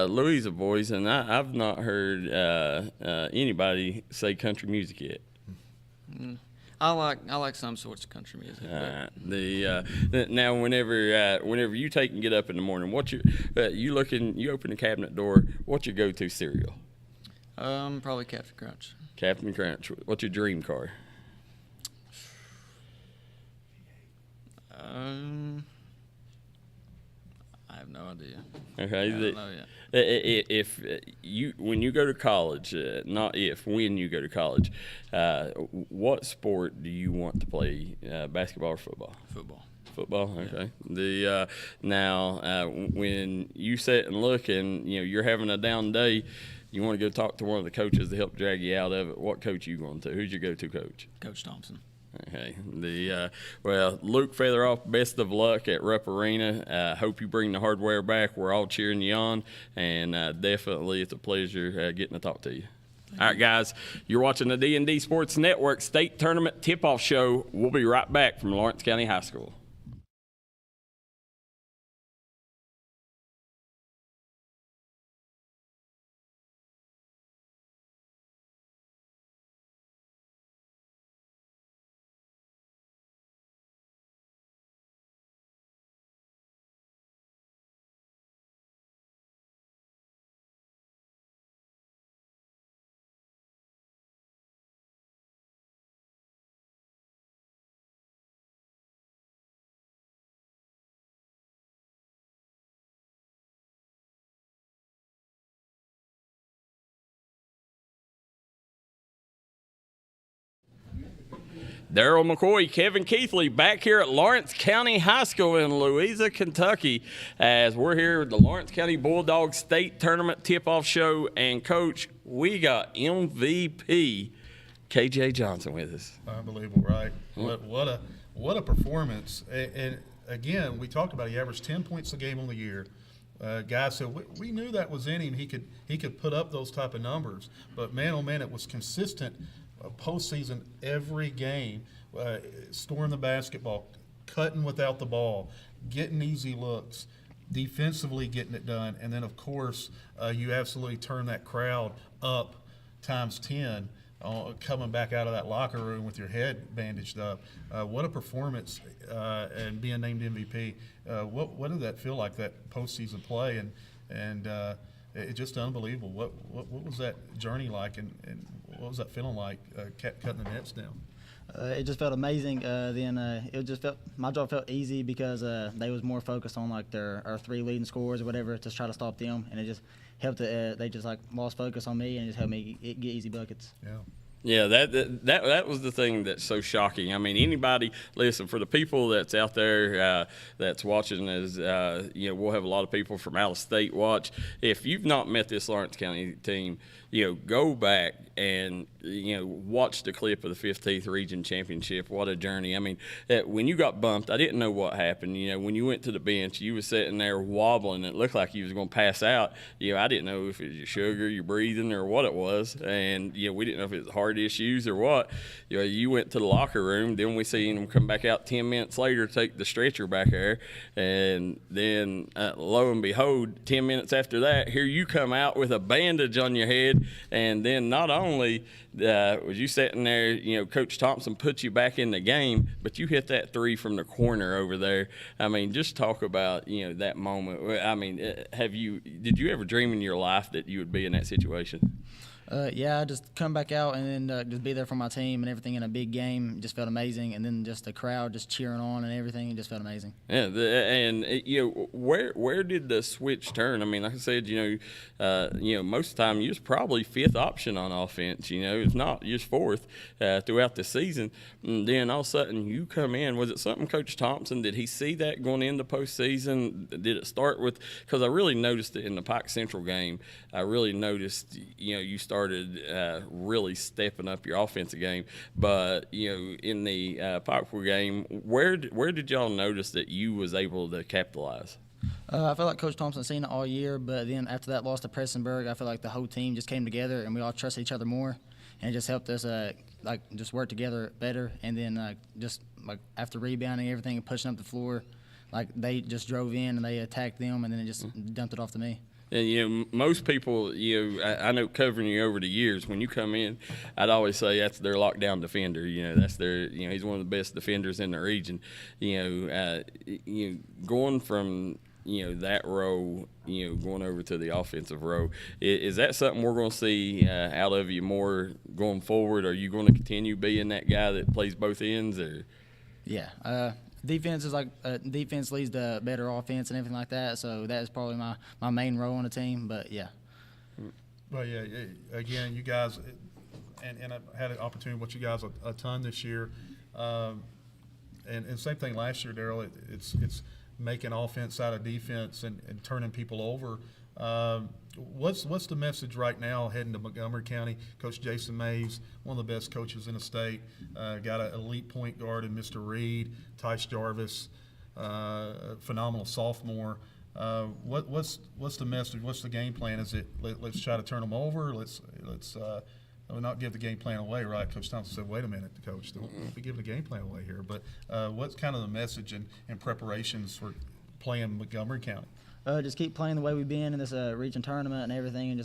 Louisa boys, and I've not heard anybody say country music yet. I like some sorts of country music. Now whenever you take and get up in the morning, what's your you open the cabinet door, what's your go-to cereal? Probably Captain Crunch. Captain Crunch. What's your dream car? no idea. Okay. I don't know yet. If you when you go to college, not if when you go to college, what sport do you want to play? Basketball or football? Football. Football, okay. The now when you sit and look and you're having a down day, you want to go talk to one of the coaches to help drag you out of it. What coach are you going to? Who's your go-to coach? Coach Thompson. Okay. Well, Luke Featheroff, best of luck at Rupp Arena. Hope you bring the hardware back. We're all cheering you on, and definitely it's a pleasure getting to talk to you. All right, guys, you're watching the D&D Sports Network State Tournament Tip-Off Show. We'll be right back from Lawrence County High School. Darryl McCoy, Kevin Keathley back here at Lawrence County High School in Louisa, Kentucky, as we're here at the Lawrence County Bulldogs State Tournament Tip-Off Show. And, Coach, we got MVP KJ Johnson with us. Unbelievable, right? What a performance. And again, we talked about he averaged 10 points a game on the year. Guys said we knew that was in him. He could put up those type of numbers. But, man, oh, man, it was consistent. Postseason every game, scoring the basketball, cutting without the ball, getting easy looks, defensively getting it done, and then of course you absolutely turn that crowd up times 10, coming back out of that locker room with your head bandaged up. What a performance, and being named MVP. What did that feel like, that postseason play, and it's just unbelievable. What was that journey like, and what was that feeling like, cutting the nets down? It just felt amazing. Then it just felt, my job felt easy because they was more focused on like our three leading scorers or whatever to try to stop them, and it just helped. They just like lost focus on me and just helped me get easy buckets. Yeah. Yeah, that was the thing that's so shocking. I mean, anybody, listen, for the people that's out there that's watching, as we'll have a lot of people from out of state watch. If you've not met this Lawrence County team, go back and watch the clip of the 15th Region Championship. What a journey! I mean, when you got bumped, I didn't know what happened. When you went to the bench, you was sitting there wobbling. It looked like you was going to pass out. I didn't know if it was your sugar, your breathing, or what it was, and we didn't know if it was heart issues or what. You went to the locker room. Then we seen them come back out 10 minutes later, take the stretcher back there, and then lo and behold, 10 minutes after that, here you come out with a bandage on your head. And then not only was you sitting there, Coach Thompson put you back in the game, but you hit that three from the corner over there. I mean, just talk about, that moment. I mean, did you ever dream in your life that you would be in that situation? Yeah, I just come back out and then just be there for my team and everything in a big game. It just felt amazing, and then just the crowd just cheering on and everything. It just felt amazing. Yeah, where did the switch turn? I mean, like I said, most of the time you was probably fifth option on offense. If not, you was fourth throughout the season. And then all of a sudden you come in. Was it something Coach Thompson? Did he see that going into postseason? Did it start with? Because I really noticed it in the Pike Central game. I really noticed, you started really stepping up your offensive game. But, in the Pikeville game, where did y'all notice that you was able to capitalize? I feel like Coach Thompson seen it all year, but then after that loss to Prestonburg, I feel like the whole team just came together and we all trusted each other more, and it just helped us just work together better. And then just after rebounding everything and pushing up the floor, they just drove in and they attacked them, and then it just dumped it off to me. And, most people, I know covering you over the years, when you come in, I'd always say that's their lockdown defender. That's their, he's one of the best defenders in the region. Going from, that row, going over to the offensive row, is that something we're going to see out of you more going forward? Are you going to continue being that guy that plays both ends? Or? Yeah. defense is like defense leads to better offense and everything like that. So that is probably my main role on the team. But yeah. Well, yeah. Again, you guys, and I've had an opportunity to watch you guys a ton this year, and same thing last year, Darryl. It's making offense out of defense and turning people over. What's the message right now heading to Montgomery County? Coach Jason Mays, one of the best coaches in the state, got an elite point guard in Mr. Reed, Tice Jarvis, phenomenal sophomore. What's the message? What's the game plan? Is it let's try to turn them over? Let's not give the game plan away, right? Coach Thompson said, "Wait a minute, Coach, don't be giving the game plan away here." But what's kind of the message and preparations for playing Montgomery County? Just keep playing the way we've been in this region tournament and everything, and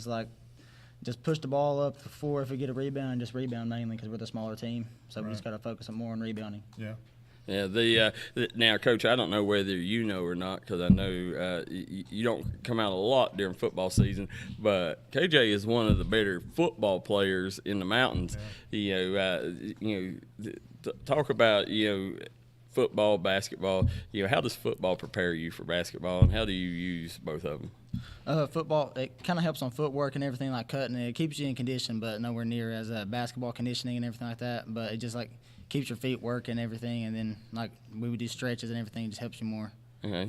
just push the ball up the floor if we get a rebound, and just rebound mainly because we're the smaller team. So we just got to focus more on rebounding. Yeah. Yeah, now, Coach, I don't know whether you know or not, because I know you don't come out a lot during football season, but KJ is one of the better football players in the mountains. Yeah. Talk about football, basketball. How does football prepare you for basketball, and how do you use both of them? Football, it kind of helps on footwork and everything, like cutting. It keeps you in condition, but nowhere near as basketball conditioning and everything like that. But it just keeps your feet working and everything, and then we would do stretches and everything. It just helps you more. Okay.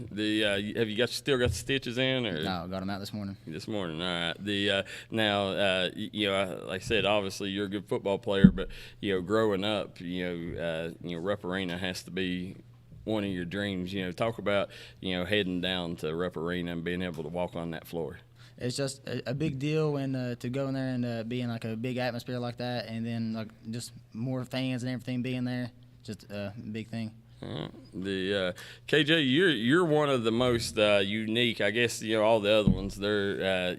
Have you still got the stitches in, or? No, got them out this morning. This morning, all right. Now, like I said, obviously you're a good football player, but growing up, Rupp Arena has to be one of your dreams. Talk about heading down to Rupp Arena and being able to walk on that floor. It's just a big deal, and to go in there and be in a big atmosphere like that, and then just more fans and everything being there, just a big thing. The KJ, you're one of the most unique. I guess all the other ones. They're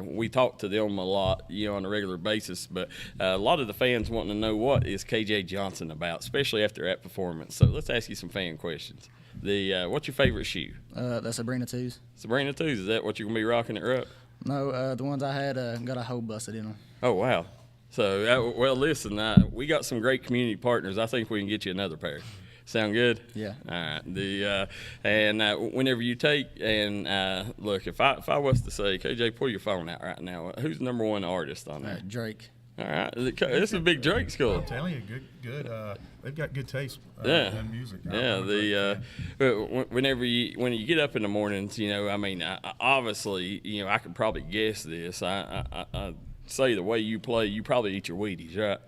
we talk to them a lot, on a regular basis. But a lot of the fans wanting to know what is KJ Johnson about, especially after that performance. So let's ask you some fan questions. What's your favorite shoe? The Sabrina 2s. Sabrina 2s. Is that what you're gonna be rocking at Rupp? No, the ones I had got a hole busted in them. Oh wow. So well, listen, we got some great community partners. I think we can get you another pair. Sound good? Yeah. All right. And whenever you take and look, if I was to say, KJ, pull your phone out right now. Who's the number one artist on there? Drake. All right. This is a big Drake school. I'm telling you, good. They've got good taste in music. Yeah. When you get up in the mornings, obviously, I could probably guess this. I say the way you play, you probably eat your Wheaties, right?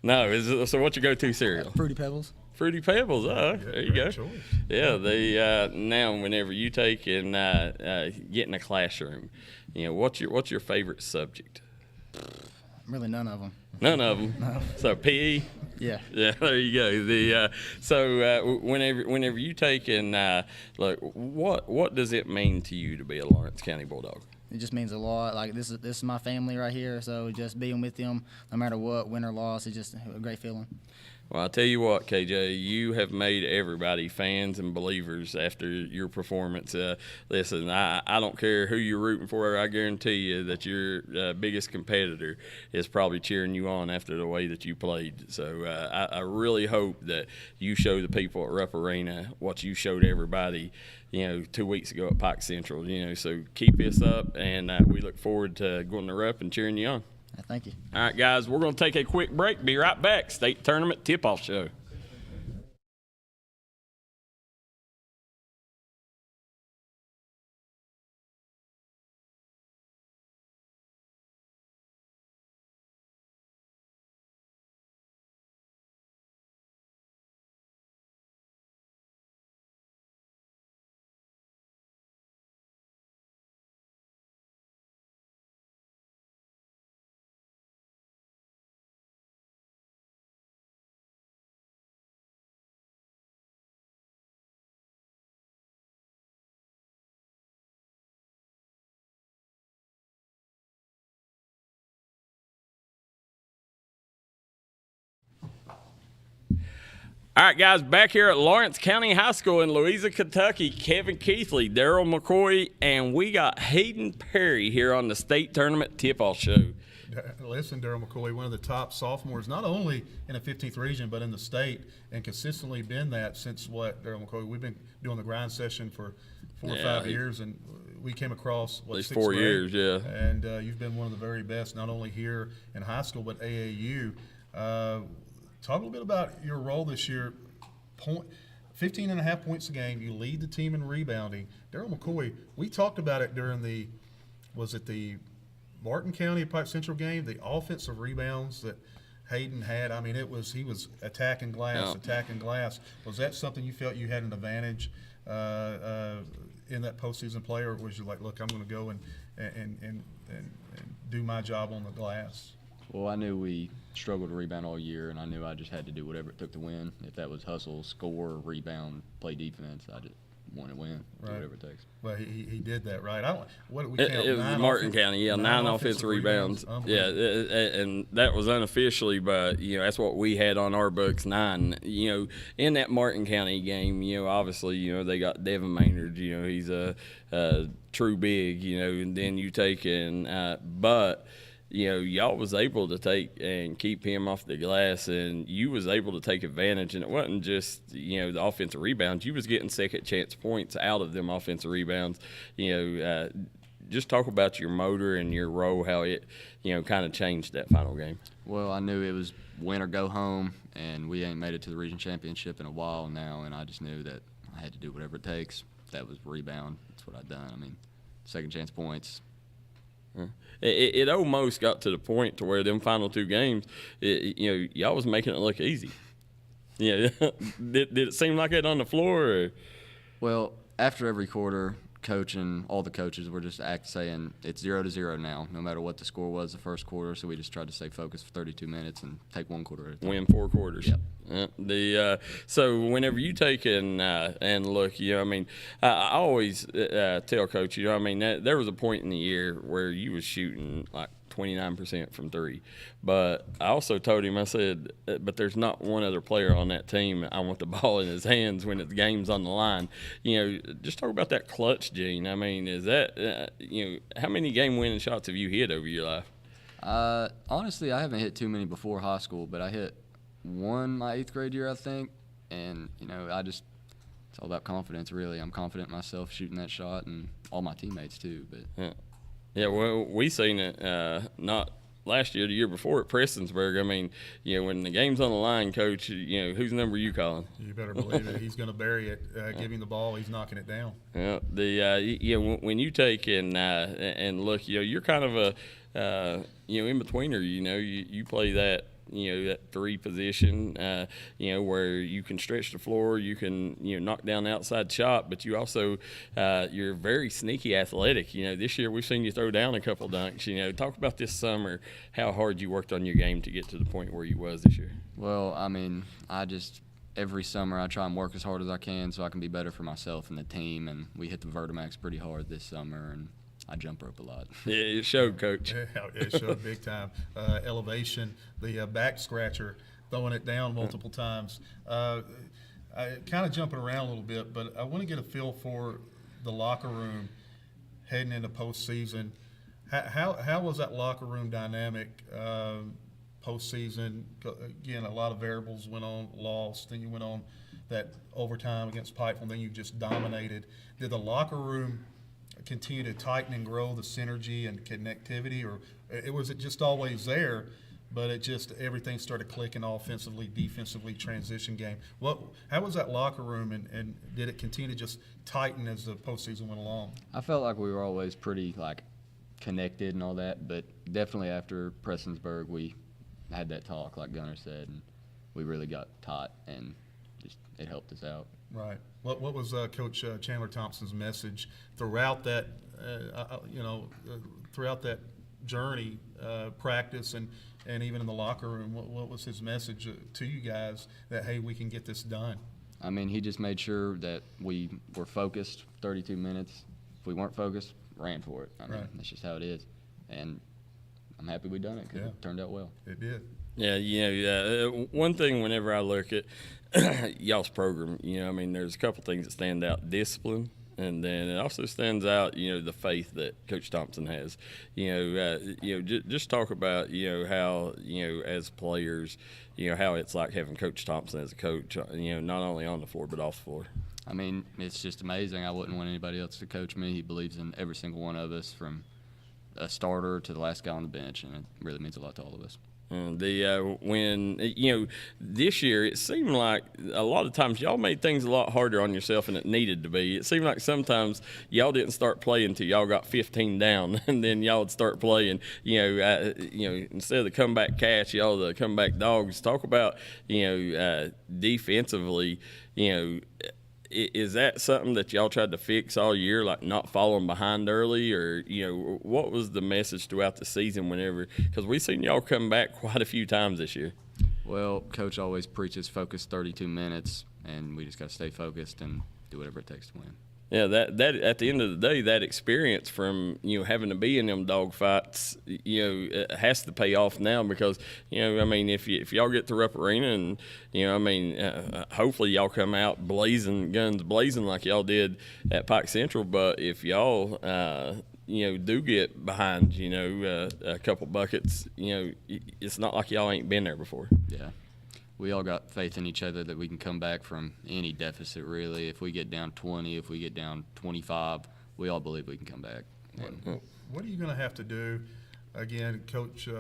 No. So what's your go-to cereal? Fruity Pebbles. Fruity Pebbles. Oh, there you go. Choice. Yeah. Now, whenever you take and get in a classroom, what's your favorite subject? Really, none of them. None of them. No. So PE. Yeah. Yeah. There you go. So whenever you take and look, what does it mean to you to be a Lawrence County Bulldog? It just means a lot. This is my family right here, so just being with them, no matter what, win or loss, it's just a great feeling. Well, I'll tell you what, KJ, you have made everybody fans and believers after your performance. Listen, I don't care who you're rooting for. I guarantee you that your biggest competitor is probably cheering you on after the way that you played. So I really hope that you show the people at Rupp Arena what you showed everybody, 2 weeks ago at Pike Central. So keep this up, and we look forward to going to Rupp and cheering you on. Thank you. All right, guys, we're going to take a quick break. Be right back. State Tournament Tip-Off Show. All right, guys, back here at Lawrence County High School in Louisa, Kentucky, Kevin Keathley, Darryl McCoy, and we got Hayden Perry here on the State Tournament Tip-Off Show. listen, Darryl McCoy, one of the top sophomores, not only in the 15th region, but in the state, and consistently been that since Darryl McCoy? We've been doing the grind session for 4 or 5 years, and we came across, At least 6th 4 grade? years, yeah. And you've been one of the very best, not only here in high school, but AAU. Talk a little bit about your role this year. 15.5 points a game. You lead the team in rebounding. Darryl McCoy, we talked about it during the Martin County Pike Central game, the offensive rebounds that Hayden had. I mean, he was attacking glass. Was that something you felt you had an advantage in that postseason play, or was you like, look, I'm going to go and do my job on the glass? Well, I knew we struggled to rebound all year, and I knew I just had to do whatever it took to win. If that was hustle, score, rebound, play defense, I just want to win, do whatever it takes. Well, he did that, right? What did we count? It was Martin County, 9 offensive rebounds. Yeah, and that was unofficially, but that's what we had on our books, 9. In that Martin County game, obviously, they got Devin Maynard. He's a true big. And then you take but. Y'all was able to take and keep him off the glass, and you was able to take advantage. And it wasn't just, the offensive rebounds. You was getting second chance points out of them offensive rebounds. Just talk about your motor and your role, how it, kind of changed that final game. Well, I knew it was win or go home, and we ain't made it to the region championship in a while now, and I just knew that I had to do whatever it takes. That was rebound. That's what I'd done. I mean, second chance points. It almost got to the point to where them final 2 games, y'all was making it look easy. Yeah, did it seem like it on the floor? Or? Well, after every quarter, coach and all the coaches were just saying it's 0-0 now, no matter what the score was the first quarter. So we just tried to stay focused for 32 minutes and take 1 quarter at a time. Win 4 quarters. Yep. So whenever you take and look, I always tell Coach, there was a point in the year where you was shooting like 29% from 3, but I also told him, I said, but there's not one other player on that team I want the ball in his hands when the game's on the line. Just talk about that clutch gene. Is that how many game-winning shots have you hit over your life? Honestly, I haven't hit too many before high school, but I hit 1 my 8th grade year, I think. And, it's all about confidence, really. I'm confident in myself shooting that shot, and all my teammates, too. But Yeah, well, we seen it not last year, the year before at Prestonsburg. When the game's on the line, Coach, whose number are you calling? You better believe it. He's going to bury it. Give him the ball. He's knocking it down. Yeah, when you take and look, you're kind of a in betweener. You play that. That 3 position, where you can stretch the floor, you can, knock down the outside shot, but you also, you're very sneaky athletic. This year we've seen you throw down a couple dunks. Talk about this summer, how hard you worked on your game to get to the point where you was this year. Well, every summer I try and work as hard as I can so I can be better for myself and the team, and we hit the Vertimax pretty hard this summer, and I jump rope a lot. Yeah, it showed, Coach. Yeah, it showed big time. Elevation, the back scratcher, throwing it down multiple times. I kind of jumping around a little bit, but I want to get a feel for the locker room heading into postseason. How was that locker room dynamic postseason? Again, a lot of variables went on, lost, then you went on that overtime against Pikeville, and then you just dominated. Did the locker room continue to tighten and grow the synergy and connectivity, or was it just always there, but it just everything started clicking offensively, defensively, transition game? How was that locker room, and did it continue to just tighten as the postseason went along? I felt like we were always pretty connected and all that, but definitely after Prestonsburg we had that talk, like Gunnar said, and we really got tight, and just it helped us out. Right. What was Coach Chandler Thompson's message throughout that, throughout that journey, practice, and even in the locker room? What was his message to you guys that, hey, we can get this done? He just made sure that we were focused 32 minutes. If we weren't focused, ran for it. That's just how it is. And I'm happy we done it because it turned out well. It did. Yeah, one thing whenever I look at y'all's program, there's a couple things that stand out. Discipline And then it also stands out, you know, the faith that Coach Thompson has. Just talk about, how, as players, how it's like having Coach Thompson as a coach, not only on the floor but off the floor. I mean, it's just amazing. I wouldn't want anybody else to coach me. He believes in every single one of us, from a starter to the last guy on the bench, and it really means a lot to all of us. This year it seemed like a lot of times y'all made things a lot harder on yourself than it needed to be. It seemed like sometimes y'all didn't start playing until y'all got 15 down, and then y'all would start playing. Instead of the comeback cats, y'all the comeback dogs. Talk about defensively. Is that something that y'all tried to fix all year, like not falling behind early, or what was the message throughout the season? Because we've seen y'all come back quite a few times this year. Well, Coach always preaches focus 32 minutes, and we just got to stay focused and do whatever it takes to win. Yeah, that at the end of the day, that experience from having to be in them dog fights, it has to pay off now, because if y'all get to Rupp Arena and hopefully y'all come out guns blazing like y'all did at Pike Central, but if y'all do get behind a couple buckets, it's not like y'all ain't been there before. Yeah. We all got faith in each other that we can come back from any deficit, really. If we get down 20, if we get down 25, we all believe we can come back. What are you going to have to do? Again, Coach,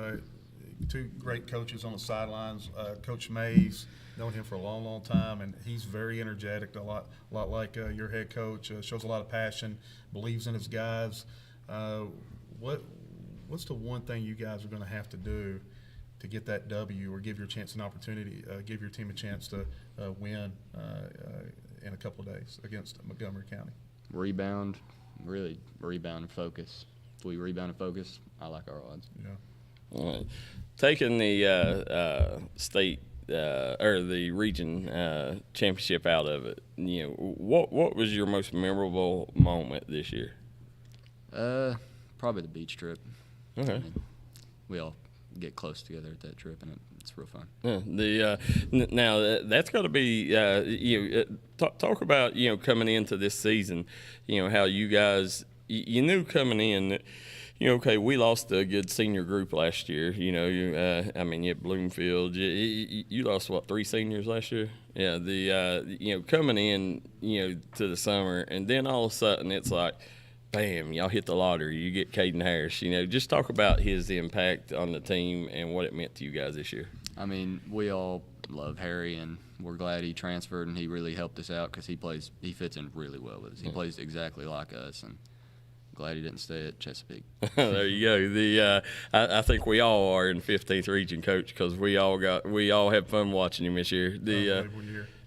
two great coaches on the sidelines. Coach Mays, known him for a long, long time, and he's very energetic, a lot like your head coach. Shows a lot of passion, believes in his guys. What's the one thing you guys are going to have to do to get that W, or give your team a chance to win in a couple of days against Montgomery County? Rebound and focus. If we rebound and focus, I like our odds. Yeah. All right. Taking the state or the region championship out of it, what was your most memorable moment this year? Probably the beach trip. Okay. I mean, we all get close together at that trip, and it's real fun. Yeah, now that's got to be talk about coming into this season, how you guys you knew coming in that okay, we lost a good senior group last year. Bloomfield, you lost what, 3 seniors last year? Yeah, coming in to the summer, and then all of a sudden it's like, bam, y'all hit the lottery. You get Caden Harris. Just talk about his impact on the team and what it meant to you guys this year. I mean, we all love Harry, and we're glad he transferred, and he really helped us out because he fits in really well with us. He plays exactly like us, and glad he didn't stay at Chesapeake. There you go. I think we all are in 15th Region, Coach, because we all had fun watching him this year.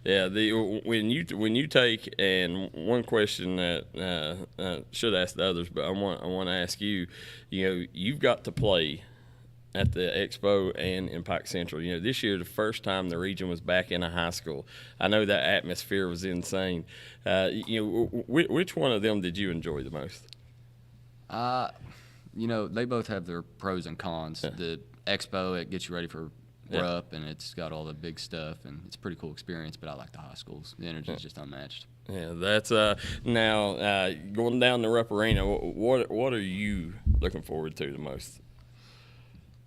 When you take, and one question that should ask the others, but I want to ask you. You've got to play at the Expo and in Pike Central. This year, the first time the region was back in a high school. I know that atmosphere was insane. Which one of them did you enjoy the most? They both have their pros and cons. Yeah. The Expo, it gets you ready for Rupp, and it's got all the big stuff, and it's a pretty cool experience, but I like the high schools. The energy is just unmatched. Yeah, that's now going down to Rupp Arena, what are you looking forward to the most?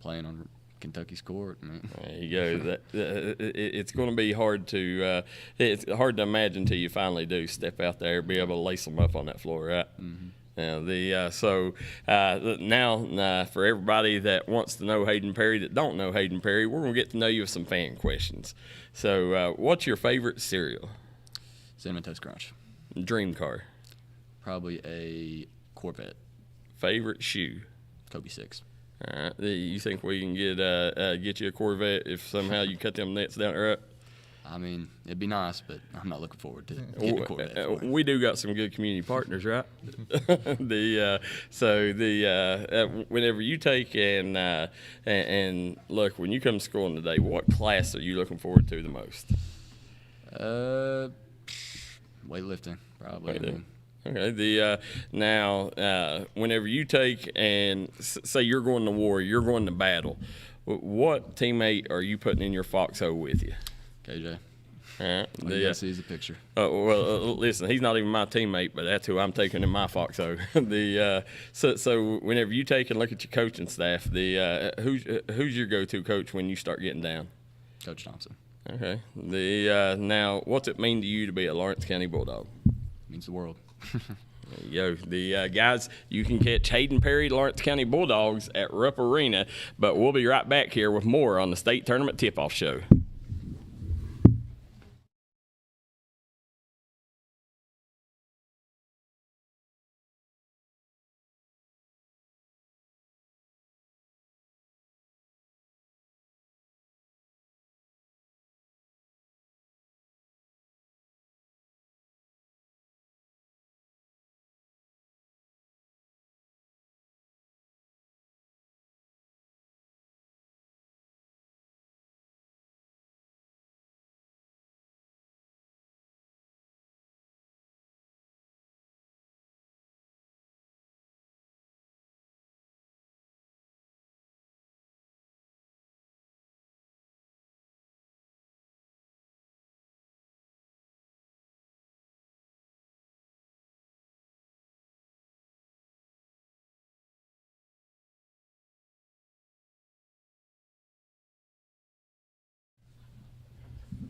Playing on Kentucky's court. There you go. It's going to be hard to it's hard to imagine until you finally do step out there and be able to lace them up on that floor, right? Mm-hmm. Now for everybody that wants to know Hayden Perry that don't know Hayden Perry, we're going to get to know you with some fan questions. So what's your favorite cereal? Cinnamon Toast Crunch. Dream car? Probably a Corvette. Favorite shoe? Kobe 6. All right. You think we can get you a Corvette if somehow you cut them nets down right? I mean, it'd be nice, but I'm not looking forward to getting a Corvette. We do got some good community partners, right? Whenever you take and look, when you come to school today, what class are you looking forward to the most? Weightlifting, probably. Okay. Whenever you take and say you're going to war, you're going to battle, what teammate are you putting in your foxhole with you? KJ. All right. All you gotta see is a picture. Listen, he's not even my teammate, but that's who I'm taking in my foxhole. So whenever you take and look at your coaching staff, who's your go-to coach when you start getting down? Coach Thompson. Okay. Now, what's it mean to you to be a Lawrence County Bulldog? Means the world. There you go. Guys, you can catch Hayden Perry, Lawrence County Bulldogs at Rupp Arena, but we'll be right back here with more on the State Tournament Tip-Off Show.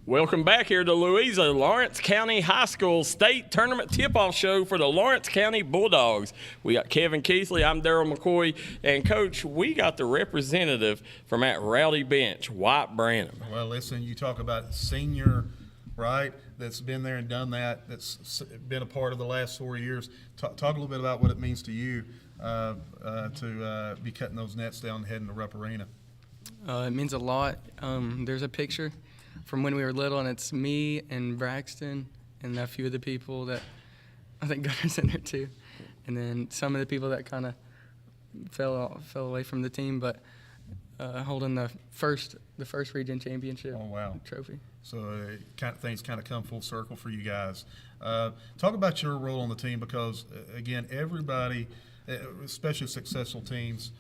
Welcome back here to Louisa, Lawrence County High School State Tournament Tip-Off Show for the Lawrence County Bulldogs. We got Kevin Keathley, I'm Darryl McCoy, and Coach, we got the representative from that rowdy bench, White Branham. Well, listen, you talk about senior, right, that's been there and done that, that's been a part of the last 4 years. Talk a little bit about what it means to you to be cutting those nets down and heading to Rupp Arena. It means a lot. There's a picture from when we were little, and it's me and Braxton and a few of the people that I think Gunner's in there too, and then some of the people that kind of fell away from the team, but holding the first region championship. Oh, wow. Trophy. So things kind of come full circle for you guys. Talk about your role on the team because, again, everybody, especially successful teams,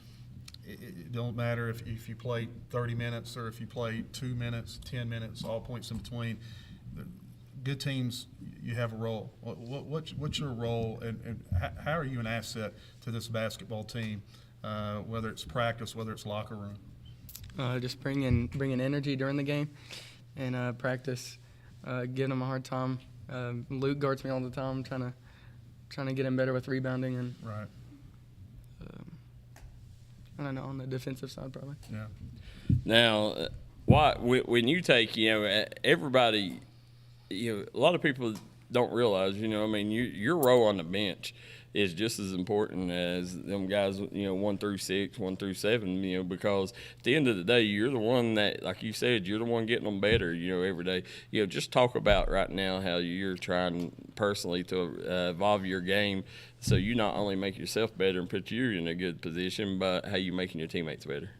it don't matter if you play 30 minutes or if you play 2 minutes, 10 minutes, all points in between. Good teams, you have a role. What's your role, and how are you an asset to this basketball team, whether it's practice, whether it's locker room? Just bringing energy during the game, and practice, giving them a hard time. Luke guards me all the time, trying to get him better with rebounding and. Right. I don't know, on the defensive side probably. Yeah. Now, when you take, everybody, a lot of people don't realize, your role on the bench is just as important as them guys, 1 through 6, 1 through 7, because at the end of the day, you're the one that, like you said, you're the one getting them better, every day. Just talk about right now how you're trying personally to evolve your game so you not only make yourself better and put you in a good position, but how you making your teammates better.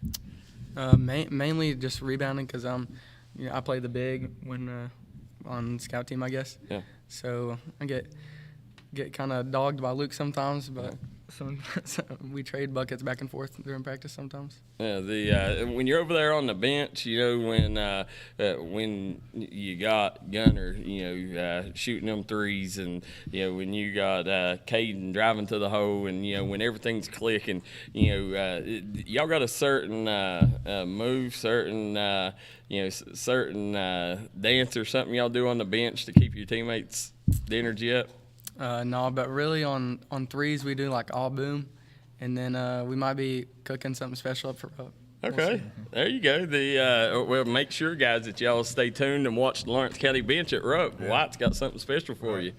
Mainly just rebounding because I play the big when on scout team, I guess. Yeah. So I get kind of dogged by Luke sometimes, but we trade buckets back and forth during practice sometimes. Yeah, when you're over there on the bench, when you got Gunner, shooting them threes, and when you got Caden driving to the hole, and when everything's clicking, y'all got a certain move, certain certain dance or something y'all do on the bench to keep your teammates the energy up. No, but really on threes we do like all boom, and then we might be cooking something special up for Rupp. Okay, there you go. Well, make sure, guys, that y'all stay tuned and watch the Lawrence County bench at Rupp. Yeah. White's got something special for you.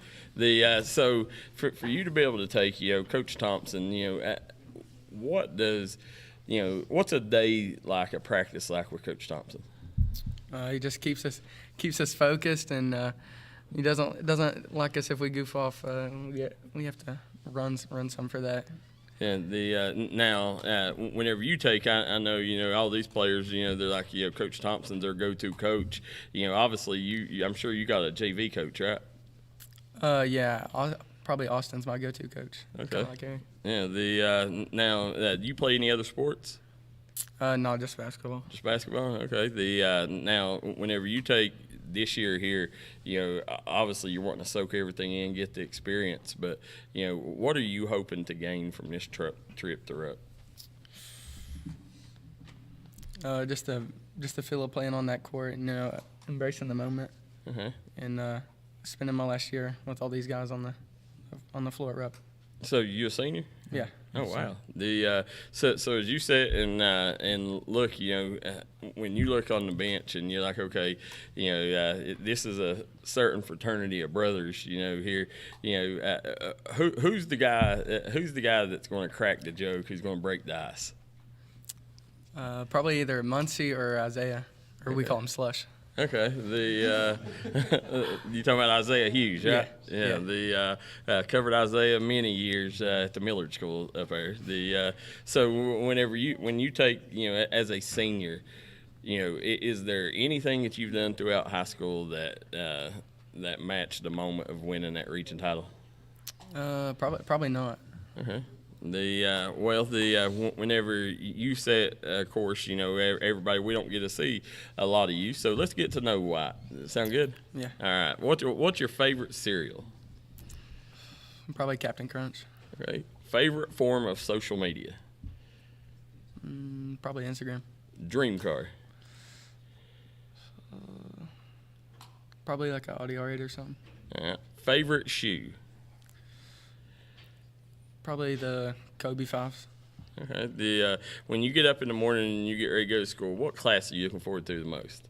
So for you to be able to take, Coach Thompson, what's a day like, a practice like with Coach Thompson? He just keeps us focused, and he doesn't like us if we goof off. We have to run some for that. And now, whenever you take, I know all these players. They're like Coach Thompson's their go-to coach. Obviously, I'm sure you got a JV coach, right? Yeah, probably Austin's my go-to coach. Okay. Like Harry. Yeah. Now, do you play any other sports? No, just basketball. Just basketball. Okay. Now, whenever you take this year here, obviously you're wanting to soak everything in, get the experience, but, what are you hoping to gain from this trip to Rupp? Just the feel of playing on that court, embracing the moment, and spending my last year with all these guys on the floor at Rupp. So you a senior? Yeah. Oh wow. So as you said and look, when you look on the bench and you're like, okay, this is a certain fraternity of brothers, here, who's the guy that's going to crack the joke, who's going to break the ice? Probably either Muncie or Isaiah, or we call him Slush. Okay, you talking about Isaiah Hughes, right? Yeah. Covered Isaiah many years at the Millard School up there. So when you take, as a senior, is there anything that you've done throughout high school that matched the moment of winning that region title? Probably not. Whenever you set a course, everybody, we don't get to see a lot of you, so let's get to know White. Does that sound good? Yeah. All right. What's your favorite cereal? Probably Captain Crunch. Okay. Favorite form of social media? Probably Instagram. Dream car? Probably like an Audi R8 or something. All right. Favorite shoe? Probably the Kobe 5s. Okay. When you get up in the morning and you get ready to go to school, what class are you looking forward to the most?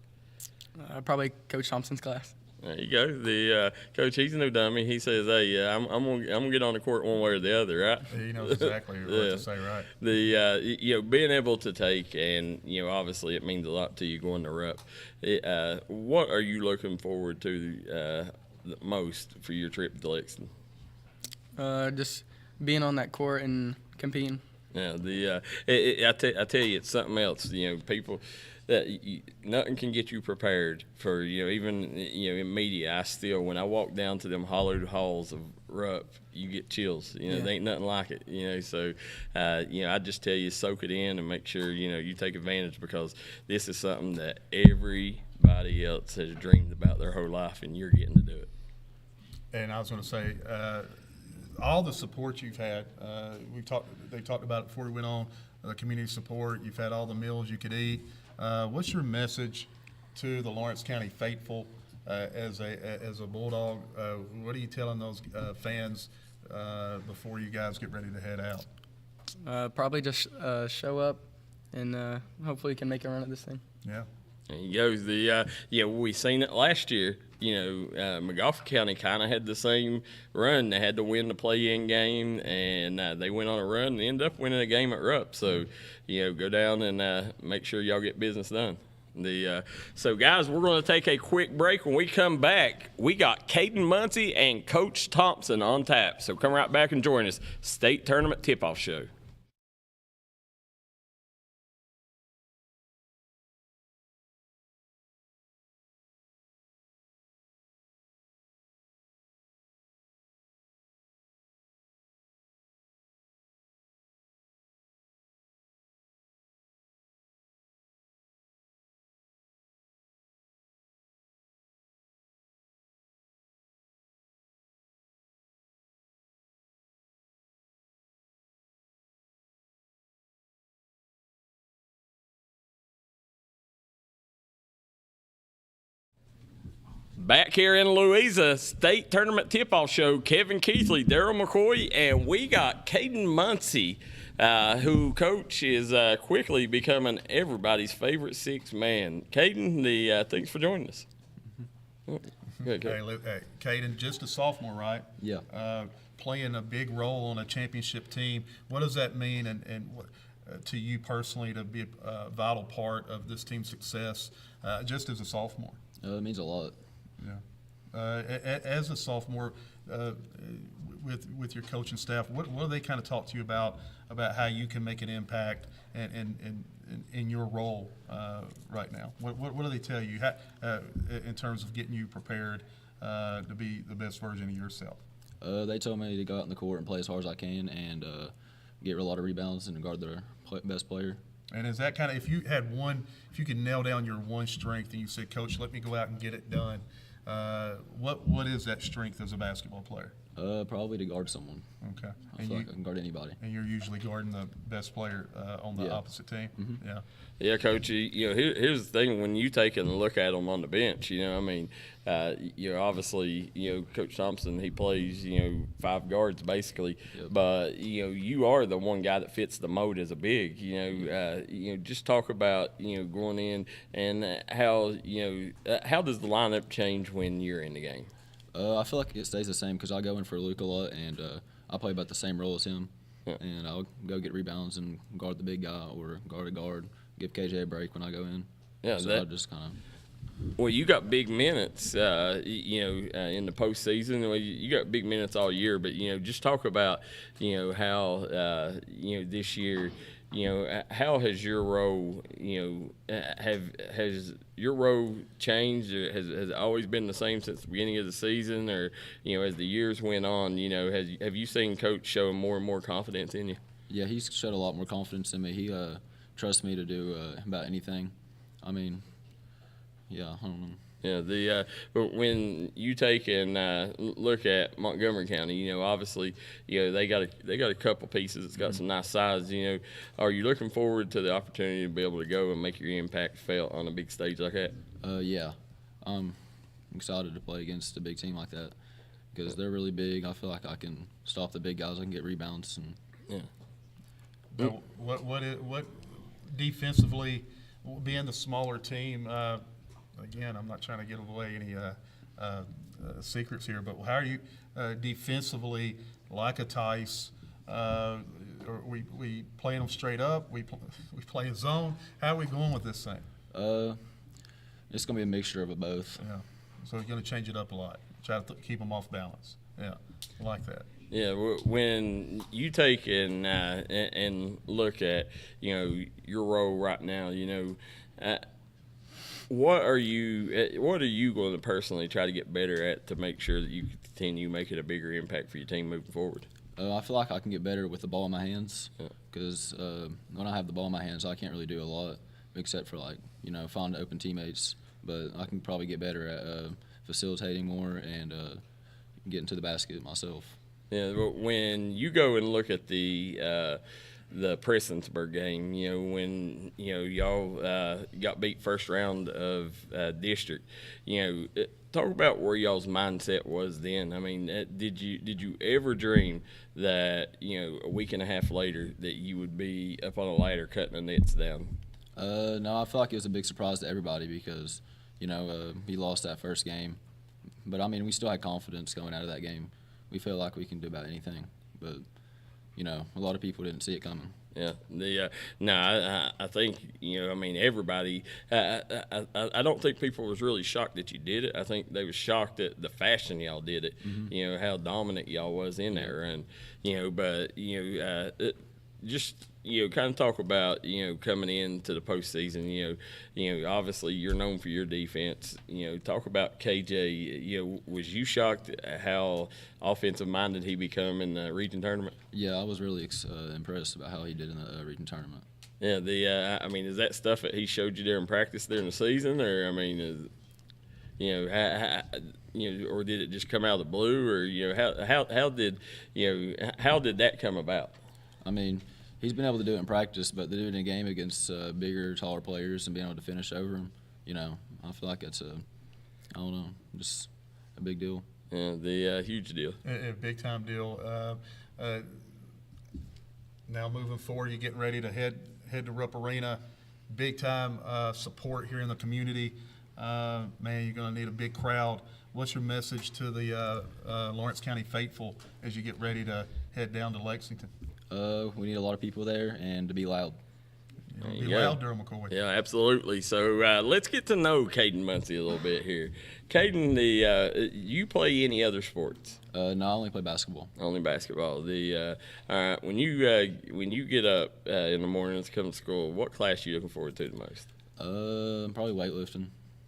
Probably Coach Thompson's class. There you go. Coach, he's no dummy. He says, "Hey, I'm gonna get on the court one way or the other, right?" He knows exactly what to say, right? Being able to take, and obviously it means a lot to you going to Rupp. What are you looking forward to the most for your trip to Lexington? Just being on that court and competing. Yeah, I tell you, it's something else. People that nothing can get you prepared for. Even in media, I still, when I walk down to them hollowed halls of Rupp, you get chills. There ain't nothing like it. So I just tell you, soak it in and make sure you take advantage, because this is something that everybody else has dreamed about their whole life, and you're getting to do it. And I was going to say, all the support you've had, they talked about it before we went on, the community support. You've had all the meals you could eat. What's your message to the Lawrence County faithful as a Bulldog? What are you telling those fans before you guys get ready to head out? Probably just show up and hopefully can make a run at this thing. Yeah. There you go. We seen it last year. Montgomery County kind of had the same run. They had to win the play-in game, and they went on a run and ended up winning a game at Rupp. So, go down and make sure y'all get business done. So, guys, we're going to take a quick break. When we come back, we got Caden Muncie and Coach Thompson on tap. So come right back and join us. State Tournament Tip-Off Show. Back here in Louisa, State Tournament Tip-Off Show, Kevin Keathley, Darryl McCoy, and we got Caden Muncie, who, Coach, is quickly becoming everybody's favorite sixth man. Caden, thanks for joining us. Good. Hey, Caden, just a sophomore, right? Yeah. Playing a big role on a championship team. What does that mean, and what, to you personally, to be a vital part of this team's success, just as a sophomore? It means a lot. Yeah. As a sophomore, with your coaching staff, what do they kind of talk to you about how you can make an impact and in your role right now? What do they tell you in terms of getting you prepared to be the best version of yourself? They told me to go out in the court and play as hard as I can and get a lot of rebounds and guard their best player. And is that kind of, if you could nail down your one strength and you said, Coach, let me go out and get it done, what is that strength as a basketball player? Probably to guard someone. Okay. I feel like I can guard anybody. And you're usually guarding the best player on the Yeah. opposite team? Mm-hmm. Yeah. Yeah, Coach. Here's the thing: when you take a look at them on the bench, obviously, Coach Thompson, he plays, 5 guards basically, Yep. but you are the one guy that fits the mold as a big. Just talk about going in and how does the lineup change when you're in the game? I feel like it stays the same because I go in for Luke a lot, and I play about the same role as him. Yeah. And I'll go get rebounds and guard the big guy or guard a guard, give KJ a break when I go in. Yeah, so I just kind of. Well, you got big minutes, in the postseason. Well, you got big minutes all year, but just talk about, how, this year, how has your role, has your role changed? Or has it always been the same since the beginning of the season, or as the years went on, have you seen Coach show more and more confidence in you? Yeah, he's showed a lot more confidence in me. He trusts me to do about anything. I mean. Yeah, I don't know. Yeah, but when you take and look at Montgomery County, obviously, they got a couple pieces. It's got some nice size. Are you looking forward to the opportunity to be able to go and make your impact felt on a big stage like that? Yeah, I'm excited to play against a big team like that because they're really big. I feel like I can stop the big guys. I can get rebounds and. Yeah. What defensively, being the smaller team? Again, I'm not trying to give away any secrets here, but how are you defensively, like a Tice? Or we playing them straight up? We play a zone? How are we going with this thing? It's going to be a mixture of both. Yeah. So we're going to change it up a lot. Try to keep them off balance. Yeah, I like that. Yeah, when you take and look at your role right now, what are you going to personally try to get better at to make sure that you continue making a bigger impact for your team moving forward? I feel like I can get better with the ball in my hands because when I have the ball in my hands, I can't really do a lot except for find open teammates. But I can probably get better at facilitating more and getting to the basket myself. Yeah, but when you go and look at the Prestonsburg game, when y'all got beat first round of district, talk about where y'all's mindset was then. I mean, did you ever dream that a week and a half later that you would be up on a ladder cutting the nets down? No, I feel like it was a big surprise to everybody because we lost that first game, but I mean we still had confidence going out of that game. We feel like we can do about anything, but a lot of people didn't see it coming. Yeah, I think everybody. I don't think people was really shocked that you did it. I think they was shocked at the fashion y'all did it. Mm-hmm. How dominant y'all was in there, and just kind of talk about coming into the postseason. Obviously you're known for your defense. Talk about KJ. Was you shocked at how offensive minded he become in the region tournament? Yeah, I was really impressed about how he did in the region tournament. Yeah, is that stuff that he showed you during practice during the season, or or did it just come out of the blue, or how did that come about? I mean, he's been able to do it in practice, but to do it in a game against bigger, taller players and being able to finish over them, I feel like it's just a big deal. Yeah, huge deal. A big time deal. Now moving forward, you're getting ready to head to Rupp Arena. Big time support here in the community. Man, you're going to need a big crowd. What's your message to the Lawrence County faithful as you get ready to head down to Lexington? We need a lot of people there and to be loud. Be loud, Darryl McCoy. Yeah, absolutely. So let's get to know Caden Muncie a little bit here. Caden, you play any other sports? No, I only play basketball. Only basketball. All right, when you get up in the mornings, come to school, what class are you looking forward to the most? Probably weightlifting.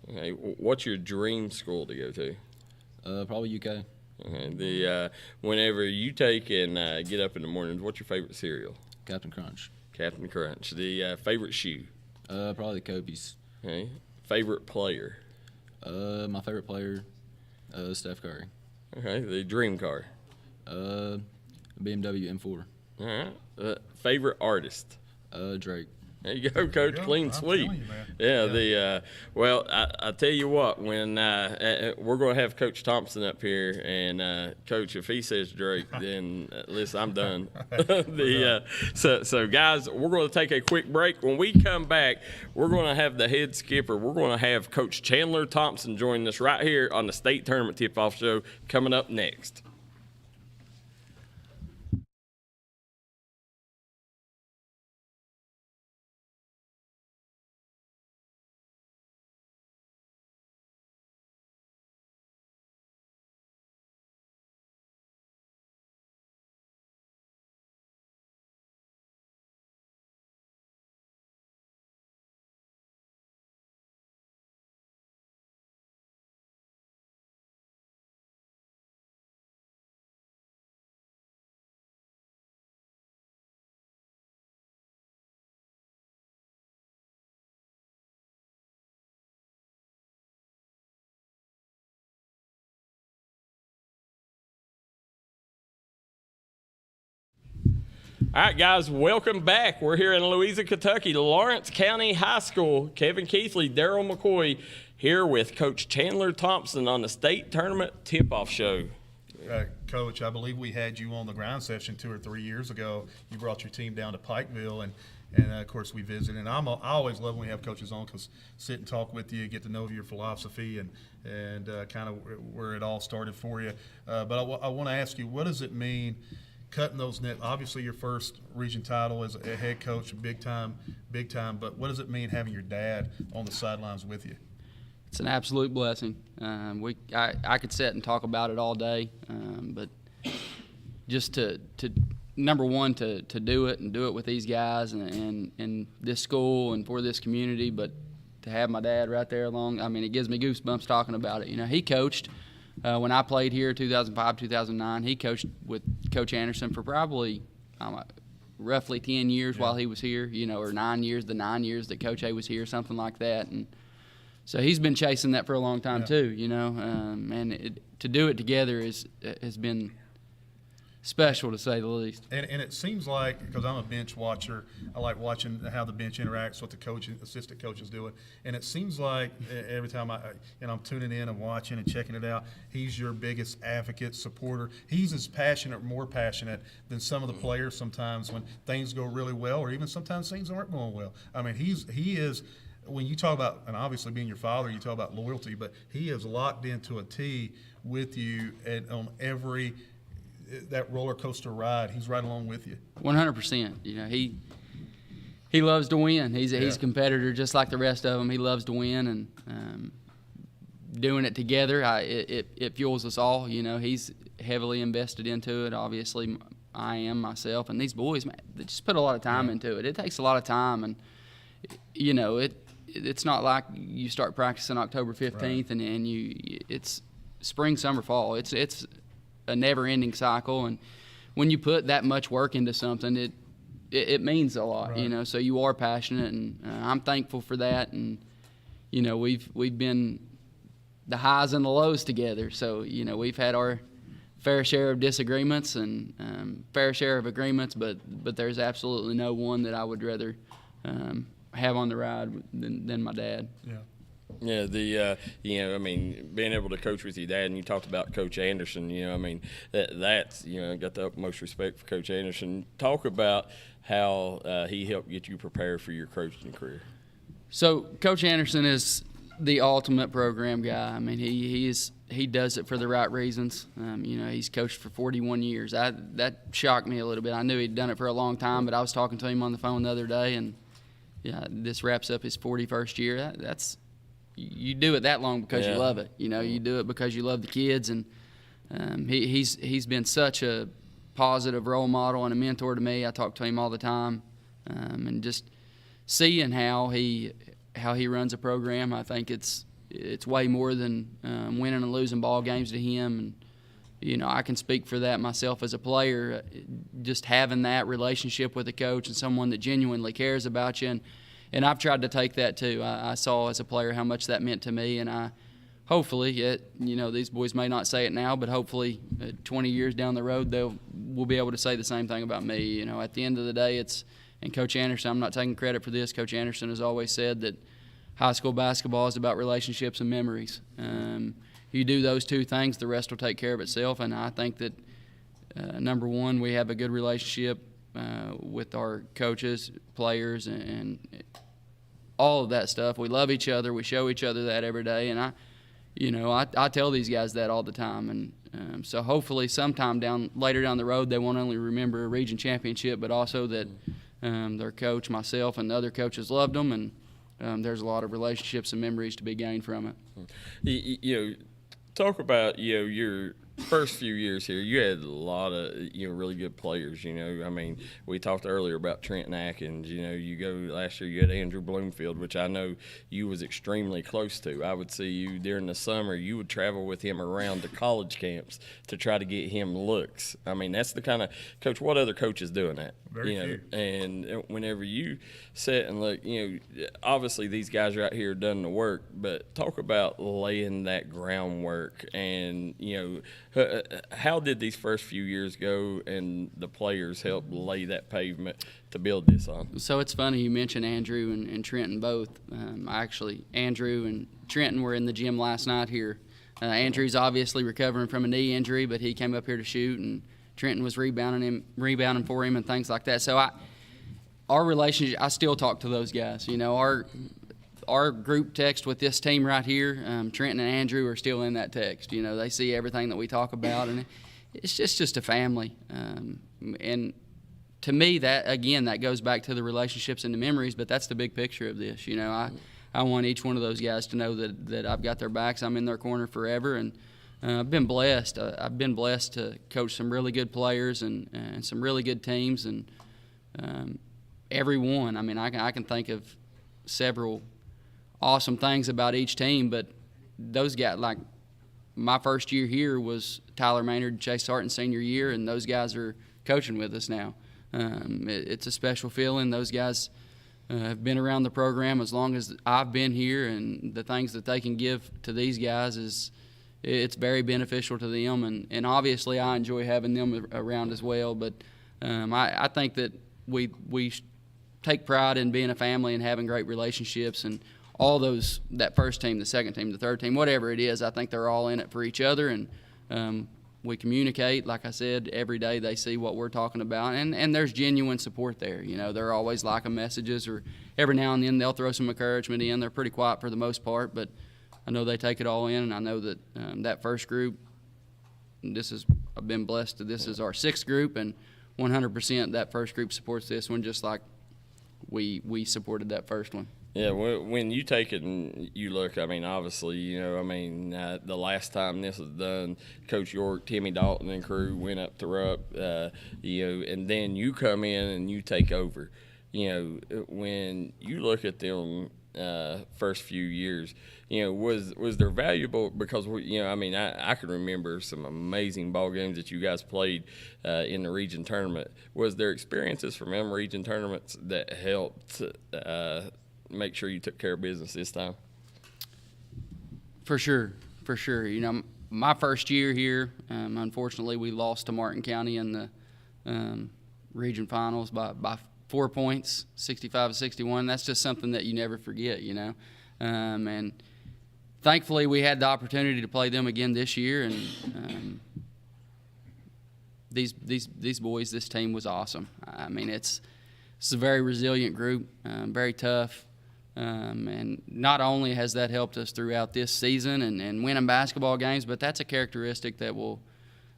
Okay, what's your dream school to go to? Probably UK. Okay. Whenever you take and get up in the mornings, what's your favorite cereal? Captain Crunch. Captain Crunch. The favorite shoe? Probably the Kobe's. Okay. Favorite player? My favorite player, Steph Curry. Okay. The dream car? BMW M4. All right. Favorite artist? Drake. There you go, Coach. go. Clean I'm sweep. telling you, man. Yeah. Well, I tell you what. When we're going to have Coach Thompson up here, and Coach, if he says Drake, then listen, I'm done. So guys, we're going to take a quick break. When we come back, we're going to have the head skipper. We're going to have Coach Chandler Thompson join us right here on the State Tournament Tip-Off Show coming up next. All right, guys, welcome back. We're here in Louisa, Kentucky, Lawrence County High School. Kevin Keathley, Darryl McCoy here with Coach Chandler Thompson on the State Tournament Tip-Off Show. Coach, I believe we had you on the ground session 2 or 3 years ago. You brought your team down to Pikeville, and of course we visited. And I always love when we have coaches on because sit and talk with you, get to know your philosophy and kind of where it all started for you. But I want to ask you, what does it mean cutting those nets? Obviously, your first region title as a head coach, big time. But what does it mean having your dad on the sidelines with you? It's an absolute blessing. I could sit and talk about it all day, but just to number one to do it and do it with these guys and this school and for this community, but to have my dad right there along, I mean, it gives me goosebumps talking about it. You know, he coached when I played here 2005, 2009. He coached with Coach Anderson for probably roughly 10 years while he was here, you know, or 9 years, the 9 years that Coach A was here, something like that. And so he's been chasing that for a long time too, you know, and to do it together has been special, to say the least. And it seems like, because I'm a bench watcher, I like watching how the bench interacts, what the coach and assistant coaches do it. And it seems like every time I'm tuning in and watching and checking it out, he's your biggest advocate, supporter. He's as passionate, more passionate than some of the players sometimes when things go really well, or even sometimes things aren't going well. I mean, he is. When you talk about, and obviously being your father, you talk about loyalty, but he is locked into a T with you on every that roller coaster ride. He's right along with you. 100%. You know, he loves to win. He's a competitor just like the rest of them. He loves to win, and doing it together, it fuels us all. You know, he's heavily invested into it. Obviously, I am myself, and these boys, man, they just put a lot of time into it. It takes a lot of time, and you know, it's not like you start practicing October 15th and it's spring, summer, fall. It's a never-ending cycle, and when you put that much work into something, it means a lot, you know. So you are passionate, and I'm thankful for that. And you know, we've been the highs and the lows together. So you know, we've had our fair share of disagreements and fair share of agreements, but there's absolutely no one that I would rather have on the ride than my dad. Yeah, you know, I mean, being able to coach with your dad, and you talked about Coach Anderson, you know, I mean, that's, you know, got the utmost respect for Coach Anderson. Talk about how he helped get you prepared for your coaching career. So Coach Anderson is the ultimate program guy. I mean, he does it for the right reasons. You know, he's coached for 41 years. That shocked me a little bit. I knew he'd done it for a long time, but I was talking to him on the phone the other day, and this wraps up his 41st year. That's you do it that long because you love it. You know, you do it because you love the kids, and he's been such a positive role model and a mentor to me. I talk to him all the time, and just seeing how he runs a program, I think it's way more than winning and losing ball games to him. And I can speak for that myself as a player. Just having that relationship with a coach and someone that genuinely cares about you, and I've tried to take that too. I saw as a player how much that meant to me, and hopefully, these boys may not say it now, but hopefully 20 years down the road, will be able to say the same thing about me. At the end of the day, and Coach Anderson, I'm not taking credit for this. Coach Anderson has always said that high school basketball is about relationships and memories. You do those two things, the rest will take care of itself. And I think that, number one, we have a good relationship with our coaches, players, and all of that stuff. We love each other. We show each other that every day. And I tell these guys that all the time. And so hopefully sometime later down the road, they won't only remember a region championship, but also that their coach, myself, and the other coaches loved them. And there's a lot of relationships and memories to be gained from it. Talk about your first few years here. You had a lot of really good players. We talked earlier about Trenton Atkins. You go last year, you had Andrew Bloomfield, which I know you was extremely close to. I would see you during the summer. You would travel with him around to college camps to try to get him looks. That's the kind of coach. What other coach is doing that? Very few. And whenever you sit and look, obviously these guys are out here done the work, but talk about laying that groundwork and how did these first few years go and the players help lay that pavement to build this on? So it's funny you mentioned Andrew and Trenton both. Andrew and Trenton were in the gym last night here. Andrew's obviously recovering from a knee injury, but he came up here to shoot, and Trenton was rebounding for him and things like that. So our relationship, I still talk to those guys. Our group text with this team right here, Trenton and Andrew are still in that text. They see everything that we talk about, and it's just a family. And to me, that goes back to the relationships and the memories, but that's the big picture of this. I want each one of those guys to know that I've got their backs. I'm in their corner forever, and I've been blessed. I've been blessed to coach some really good players and some really good teams, and every one. I can think of several awesome things about each team, but those guys, like my first year here was Tyler Maynard, Chase Sarton senior year, and those guys are coaching with us now. It's a special feeling. Those guys have been around the program as long as I've been here, and the things that they can give to these guys it's very beneficial to them, and obviously I enjoy having them around as well. But I think that we take pride in being a family and having great relationships, and all those, that first team, the second team, the third team, whatever it is, I think they're all in it for each other, and we communicate. Like I said, every day they see what we're talking about, and there's genuine support there. They're always liking messages, or every now and then they'll throw some encouragement in. They're pretty quiet for the most part, but I know they take it all in, and I know that that first group, I've been blessed that this is our sixth group, and 100% that first group supports this one just like we supported that first one. Yeah, when you take it and you look, obviously, the last time this was done, Coach York, Timmy Dalton, and crew went up to Rupp, and then you come in and you take over. When you look at them first few years, was there valuable, because I can remember some amazing ball games that you guys played in the region tournament. Was there experiences from them region tournaments that helped make sure you took care of business this time? For sure. My first year here, unfortunately, we lost to Martin County in the region finals by 4 points, 65-61. That's just something that you never forget, and thankfully we had the opportunity to play them again this year, and these boys, this team was awesome. It's a very resilient group, very tough. And not only has that helped us throughout this season and winning basketball games, but that's a characteristic that will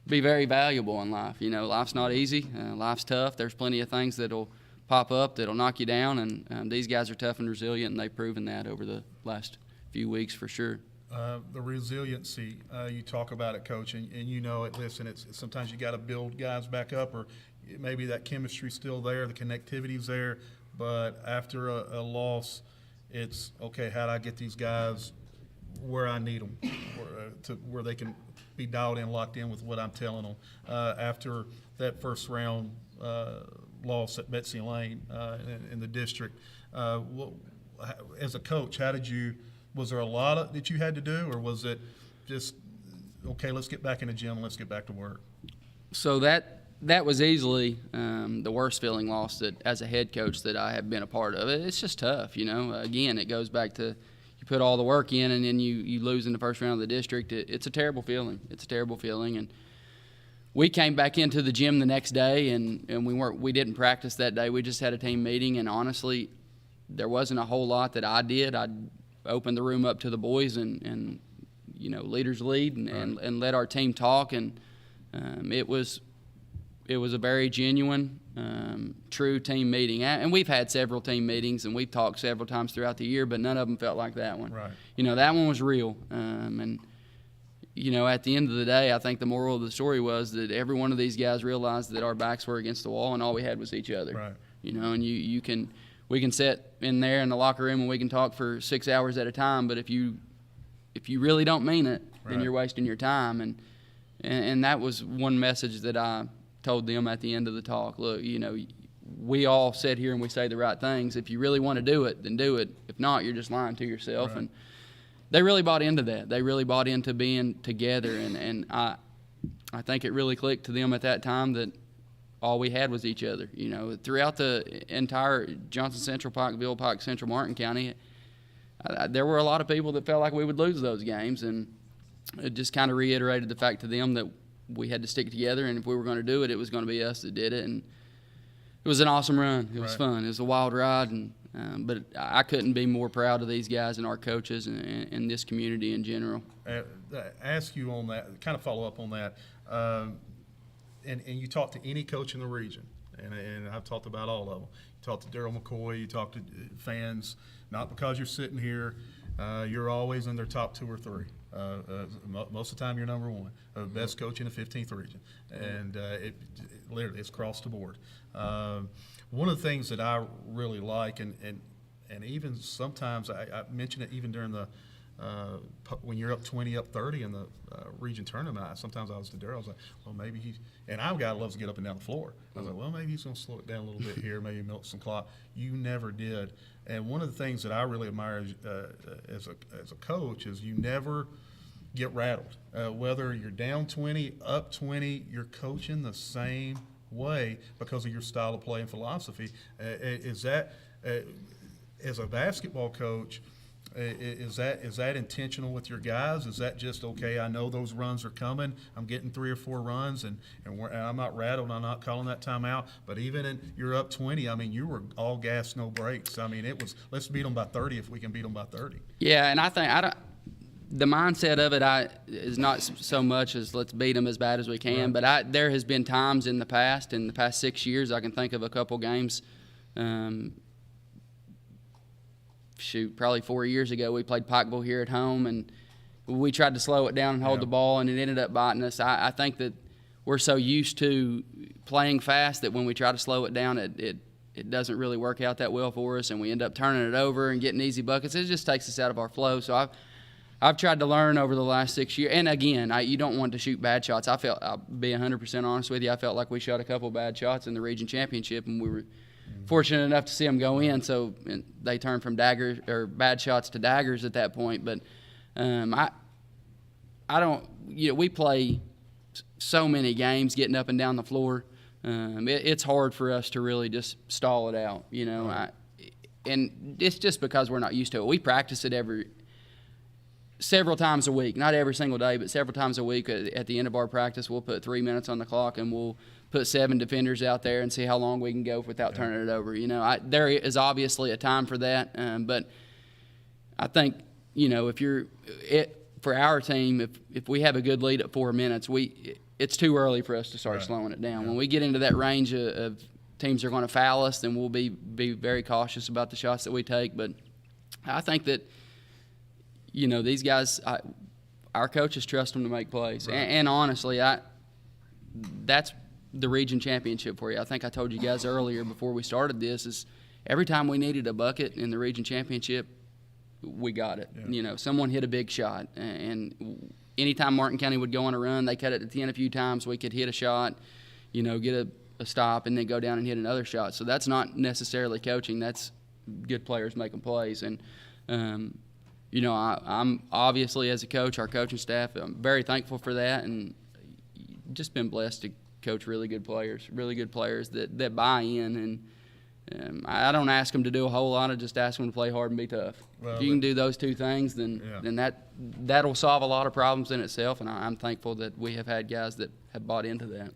be very valuable in life. Life's not easy. Life's tough. There's plenty of things that'll pop up that'll knock you down, and these guys are tough and resilient, and they've proven that over the last few weeks for sure. The resiliency, you talk about it, Coach, and you know it. Listen, it's sometimes you got to build guys back up, or maybe that chemistry's still there, the connectivity's there, but after a loss, it's okay, how do I get these guys where I need them, where they can be dialed in, locked in with what I'm telling them. After that first round loss at Betsy Lane in the district, as a coach, was there a lot that you had to do, or was it just, okay, let's get back in the gym and let's get back to work? So that was easily the worst feeling loss that as a head coach that I have been a part of. It's just tough, Again, it goes back to you put all the work in and then you lose in the first round of the district. It's a terrible feeling. It's a terrible feeling. And we came back into the gym the next day and we didn't practice that day. We just had a team meeting, and honestly, there wasn't a whole lot that I did. I opened the room up to the boys and leaders lead and let our team talk, and it was a very genuine, true team meeting. And we've had several team meetings, and we've talked several times throughout the year, but none of them felt like that one. Right. That one was real. At the end of the day, I think the moral of the story was that every one of these guys realized that our backs were against the wall, and all we had was each other. Right. And we can sit in there in the locker room and we can talk for 6 hours at a time, but if you really don't mean it, then Right. you're wasting your time. And that was one message that I told them at the end of the talk. Look, we all sit here and we say the right things. If you really want to do it, then do it. If not, you're just lying to yourself. Right. And they really bought into that. They really bought into being together. And I think it really clicked to them at that time that all we had was each other. Throughout the entire Johnson Central, Pikeville, Pike Central, Martin County, there were a lot of people that felt like we would lose those games, and it just kind of reiterated the fact to them that we had to stick together, and if we were going to do it, it was going to be us that did it. And it was an awesome run. It was fun. It was a wild ride, but I couldn't be more proud of these guys and our coaches and this community in general. Ask you on that, kind of follow up on that. And you talk to any coach in the region, and I've talked about all of them. You talk to Darryl McCoy, you talk to fans, not because you're sitting here, you're always in their top 2 or 3. Most of the time you're number 1, best coach in the 15th region, and literally it's across the board. One of the things that I really like, and even sometimes I mention it even during the when you're up 20, up 30 in the region tournament, sometimes I was to Darryl, I was like, well, maybe and I'm a guy that loves to get up and down the floor. I was like, well, maybe he's going to slow it down a little bit here, maybe milk some clock. You never did. And one of the things that I really admire as a coach is you never get rattled. Whether you're down 20, up 20, you're coaching the same way because of your style of play and philosophy. Is that, as a basketball coach, is that intentional with your guys? Is that just, okay, I know those runs are coming, I'm getting 3 or 4 runs, and I'm not rattled, I'm not calling that timeout, but even you're up 20, you were all gas, no brakes. It was, let's beat them by 30 if we can beat them by 30. Yeah, and I think the mindset of it is not so much as let's beat them as bad as we can, but there has been times in the past 6 years, I can think of a couple games, probably 4 years ago, we played Pikeville here at home, and we tried to slow it down and hold the ball, and it ended up biting us. I think that we're so used to playing fast that when we try to slow it down, it doesn't really work out that well for us, and we end up turning it over and getting easy buckets. It just takes us out of our flow. So I've tried to learn over the last 6 years, and again, you don't want to shoot bad shots. I'll be 100% honest with you. I felt like we shot a couple bad shots in the region championship, and we were fortunate enough to see them go in, so they turned from daggers or bad shots to daggers at that point. But I don't. We play so many games getting up and down the floor. It's hard for us to really just stall it out. And it's just because we're not used to it. We practice it several times a week, not every single day, but several times a week. At the end of our practice, we'll put 3 minutes on the clock, and we'll put 7 defenders out there and see how long we can go without turning it over. There is obviously a time for that, but I think, for our team, if we have a good lead at 4 minutes, it's too early for us to start slowing it down. When we get into that range of teams are going to foul us, then we'll be very cautious about the shots that we take. But I think that, these guys, our coaches trust them to make plays. And honestly, that's the region championship for you. I think I told you guys earlier before we started this is every time we needed a bucket in the region championship, we got it. You know, someone hit a big shot, and anytime Martin County would go on a run, they cut it to 10 a few times. We could hit a shot, you know, get a stop, and then go down and hit another shot. So that's not necessarily coaching. That's good players making plays. And, you know, I'm obviously, as a coach, our coaching staff, I'm very thankful for that, and just been blessed to coach really good players that buy in. And I don't ask them to do a whole lot. I just ask them to play hard and be tough. Well, if you can do those two things, then that'll solve a lot of problems in itself. And I'm thankful that we have had guys that have bought into that.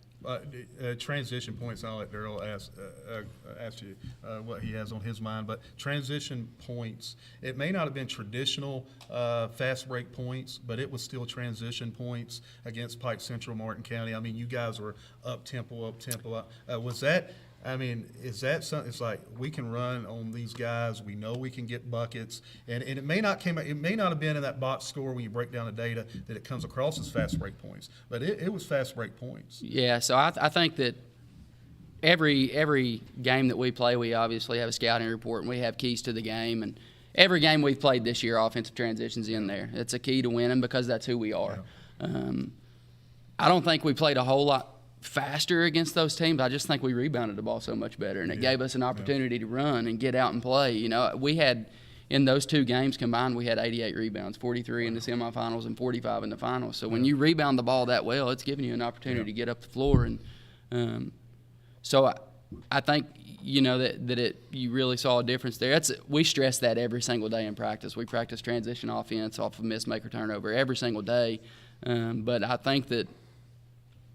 Transition points, I'll let Darryl ask you what he has on his mind, but transition points, it may not have been traditional fast break points, but it was still transition points against Pike Central, Martin County. I mean, you guys were up tempo. Was that, I mean, is that something? It's like we can run on these guys. We know we can get buckets, and it may not have been in that box score when you break down the data that it comes across as fast break points, but it was fast break points. Yeah, so I think that every game that we play, we obviously have a scouting report and we have keys to the game, and every game we've played this year, offensive transitions in there. It's a key to winning because that's who we are. Yeah. I don't think we played a whole lot faster against those teams. I just think we rebounded the ball so much better, and it gave us an opportunity to run and get out and play. You know, we had, in those two games combined, we had 88 rebounds, 43 in the semifinals and 45 in the finals. So when you rebound the ball that well, it's giving you an opportunity to get up the floor. And so I think, you know, that you really saw a difference there. We stress that every single day in practice. We practice transition offense off of miss, make, or turnover every single day. But I think that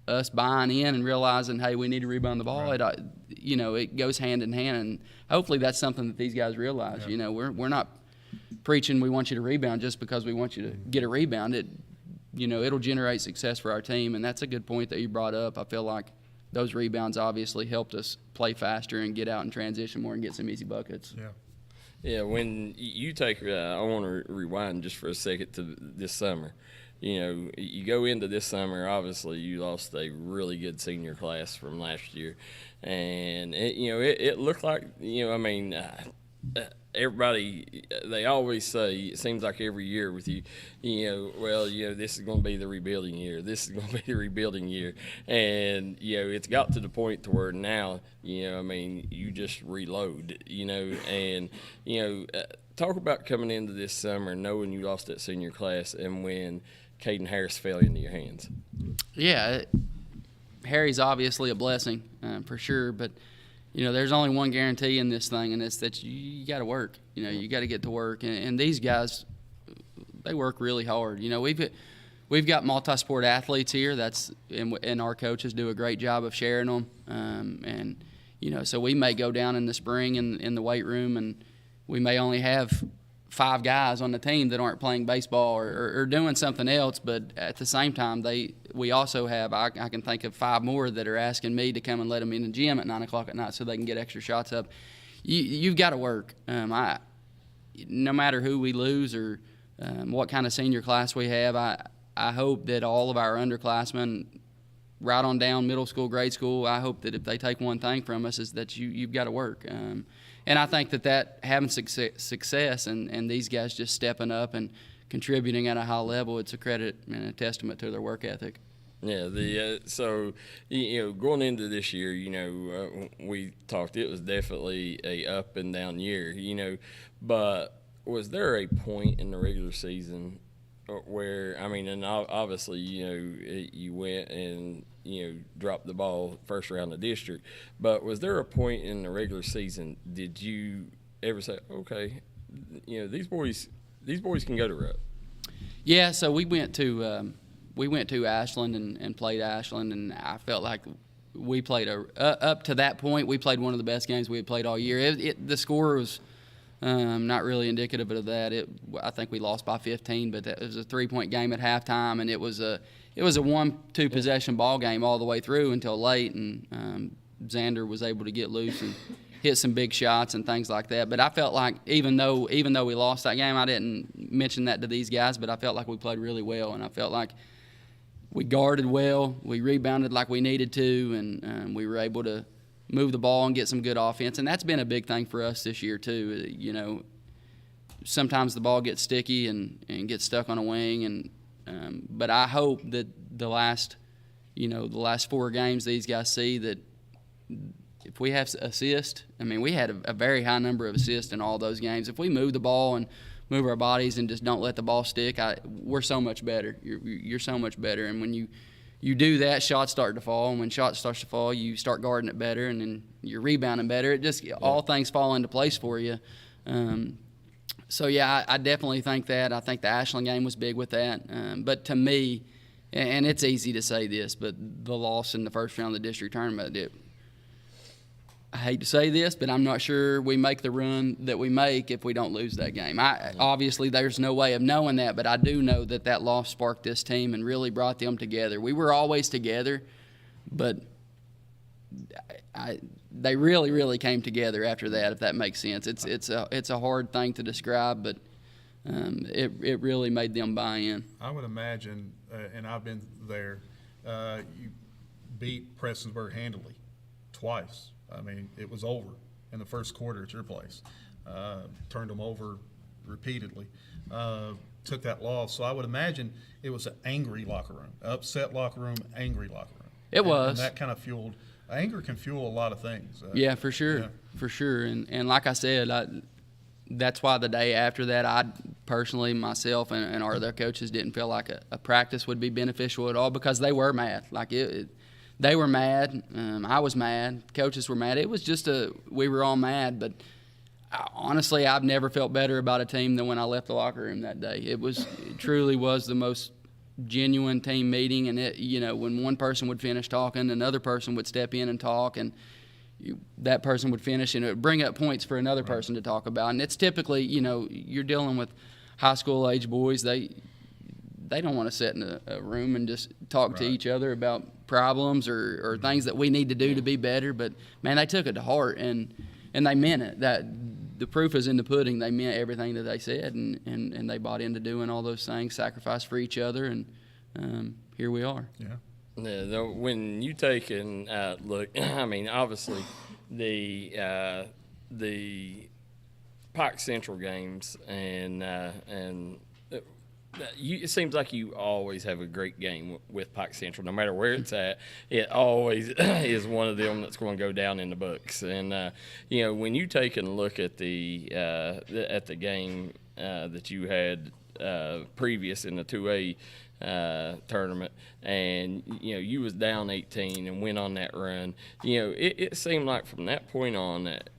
us buying in and realizing, hey, we need to rebound the ball, it goes hand in hand, and hopefully that's something that these guys realize. You know, we're not preaching we want you to rebound just because we want you to get a rebound. It'll generate success for our team, and that's a good point that you brought up. I feel like those rebounds obviously helped us play faster and get out and transition more and get some easy buckets. Yeah, when you take I want to rewind just for a second to this summer. You know, you go into this summer, obviously you lost a really good senior class from last year. And, it looked like, everybody, they always say, it seems like every year with you, this is going to be the rebuilding year. This is going to be the rebuilding year. And, it's got to the point to where now, you just reload, and, talk about coming into this summer knowing you lost that senior class and when Caden Harris fell into your hands. Yeah, Harry's obviously a blessing for sure, but there's only one guarantee in this thing, and it's that you got to work. You got to get to work, and these guys, they work really hard. We've got multi-sport athletes here. And our coaches do a great job of sharing them, and so we may go down in the spring in the weight room, and we may only have 5 guys on the team that aren't playing baseball or doing something else, but at the same time, we also have, I can think of 5 more that are asking me to come and let them in the gym at 9 o'clock at night so they can get extra shots up. You've got to work. No matter who we lose or what kind of senior class we have, I hope that all of our underclassmen, right on down middle school, grade school, I hope that if they take one thing from us is that you've got to work. And I think that having success and these guys just stepping up and contributing at a high level, it's a credit and a testament to their work ethic. Yeah, so going into this year, we talked, it was definitely a up and down year, but was there a point in the regular season where, and obviously, you went and, dropped the ball first round of district, but was there a point in the regular season, did you ever say, okay, these boys can go to Rupp? Yeah, so we went to Ashland and played Ashland, and I felt like we played up to that point, we played one of the best games we had played all year. The score was not really indicative of that. I think we lost by 15, but it was a 3-point game at halftime, and it was a 1-2 possession ball game all the way through until late, and Xander was able to get loose and hit some big shots and things like that. But I felt like even though we lost that game, I didn't mention that to these guys, but I felt like we played really well, and I felt like we guarded well, we rebounded like we needed to, and we were able to move the ball and get some good offense. And that's been a big thing for us this year too. sometimes the ball gets sticky and gets stuck on a wing. And but I hope that the last 4 games these guys see that if we have assists, I mean, we had a very high number of assists in all those games. If we move the ball and move our bodies and just don't let the ball stick, we're so much better. You're so much better. And when you do that, shots start to fall. And when shots start to fall, you start guarding it better, and then you're rebounding better. It just all things fall into place for you. So, yeah, I definitely think that. I think the Ashland game was big with that. But to me, and it's easy to say this, but the loss in the first round of the district tournament, I hate to say this, but I'm not sure we make the run that we make if we don't lose that game. Obviously, there's no way of knowing that, but I do know that loss sparked this team and really brought them together. We were always together, but they really, really came together after that, if that makes sense. It's a hard thing to describe, but it really made them buy in. I would imagine, and I've been there, you beat Prestonsburg handily twice. I mean, it was over in the first quarter at your place. Turned them over repeatedly. Took that loss. So I would imagine it was an angry locker room, upset locker room, angry locker room. It was. And that kind of fueled – anger can fuel a lot of things. Yeah, for sure. Yeah. For sure. And like I said, that's why the day after that, I personally, myself and our other coaches didn't feel like a practice would be beneficial at all, because they were mad. Like they were mad. I was mad. Coaches were mad. It was just we were all mad. But honestly, I've never felt better about a team than when I left the locker room that day. It truly was the most genuine team meeting. And when one person would finish talking, another person would step in and talk, and that person would finish, and it would bring up points for another person to talk about. And it's typically, you're dealing with high school age boys. They don't want to sit in a room and just talk to each other about problems or things that we need to do to be better. But man, they took it to heart, and they meant it. That the proof is in the pudding. They meant everything that they said, and they bought into doing all those things, sacrifice for each other, and here we are. Yeah. Yeah, when you take and look, I mean, obviously, the Pike Central games and it seems like you always have a great game with Pike Central, no matter where it's at. It always is one of them that's going to go down in the books. And when you take and look at the game that you had previous in the 2A tournament, and you was down 18 and went on that run, it seemed like from that point on that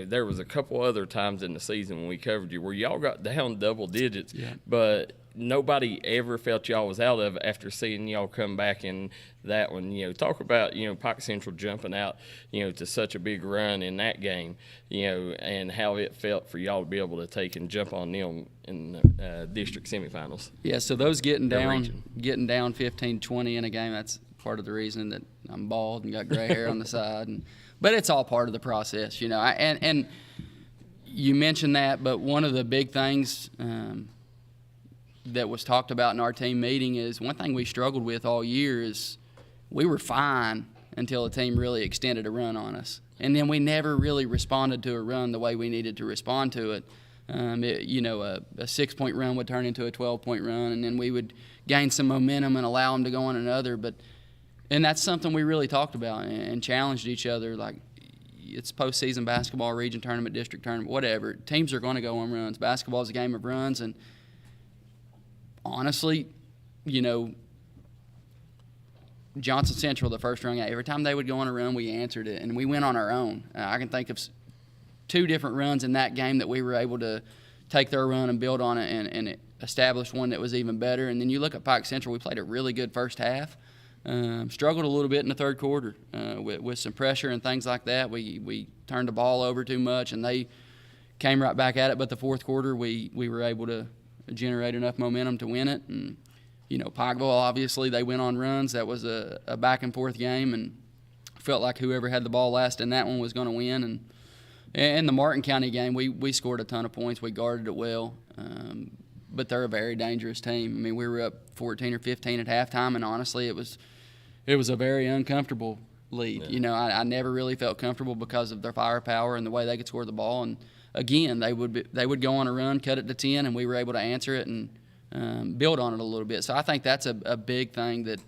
there was a couple other times in the season when we covered you where y'all got down double digits, but nobody ever felt y'all was out of it after seeing y'all come back in that one. Talk about Pike Central jumping out to such a big run in that game, and how it felt for y'all to be able to take and jump on them in the district semifinals. Yeah, so those getting down 15-20 in a game, that's part of the reason that I'm bald and got gray hair on the side. But it's all part of the process, and you mentioned that, but one of the big things that was talked about in our team meeting is one thing we struggled with all year is we were fine until a team really extended a run on us. And then we never really responded to a run the way we needed to respond to it. A 6-point run would turn into a 12-point run, and then we would gain some momentum and allow them to go on another. And that's something we really talked about and challenged each other. Like, it's postseason basketball, region tournament, district tournament, whatever. Teams are going to go on runs. Basketball is a game of runs, and honestly, Johnson Central, the first run, every time they would go on a run, we answered it, and we went on our own. I can think of 2 different runs in that game that we were able to take their run and build on it and establish one that was even better. And then you look at Pike Central, we played a really good first half. Struggled a little bit in the third quarter with some pressure and things like that. We turned the ball over too much, and they came right back at it. But the fourth quarter, we were able to generate enough momentum to win it. And Pikeville, obviously, they went on runs. That was a back and forth game, and felt like whoever had the ball last in that one was going to win. And in the Martin County game, we scored a ton of points. We guarded it well, but they're a very dangerous team. I mean, we were up 14 or 15 at halftime, and honestly, it was a very uncomfortable lead. You know, I never really felt comfortable because of their firepower and the way they could score the ball. And again, they would go on a run, cut it to 10, and we were able to answer it and build on it a little bit. So I think that's a big thing that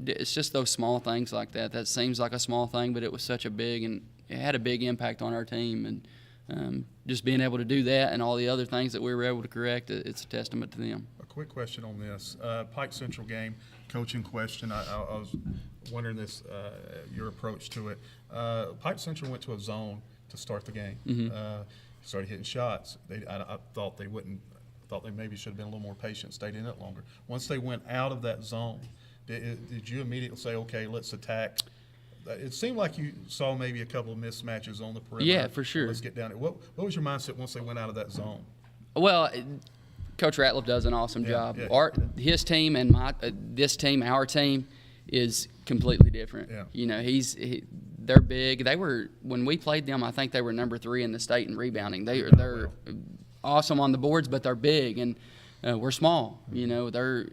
it's just those small things like that. That seems like a small thing, but it was such a big, and it had a big impact on our team. And just being able to do that and all the other things that we were able to correct, it's a testament to them. A quick question on this. Pike Central game, coaching question. I was wondering your approach to it. Pike Central went to a zone to start the game. Started hitting shots. I thought they maybe should have been a little more patient, stayed in it longer. Once they went out of that zone, did you immediately say, okay, let's attack? It seemed like you saw maybe a couple of mismatches on the perimeter. Yeah, for sure. Let's get down there. What was your mindset once they went out of that zone? Well, Coach Ratliff does an awesome job. His team and this team, our team, is completely different. Yeah. You know, they're big. When we played them, I think they were number 3 in the state in rebounding. They're awesome on the boards, but they're big, and we're small. You know, they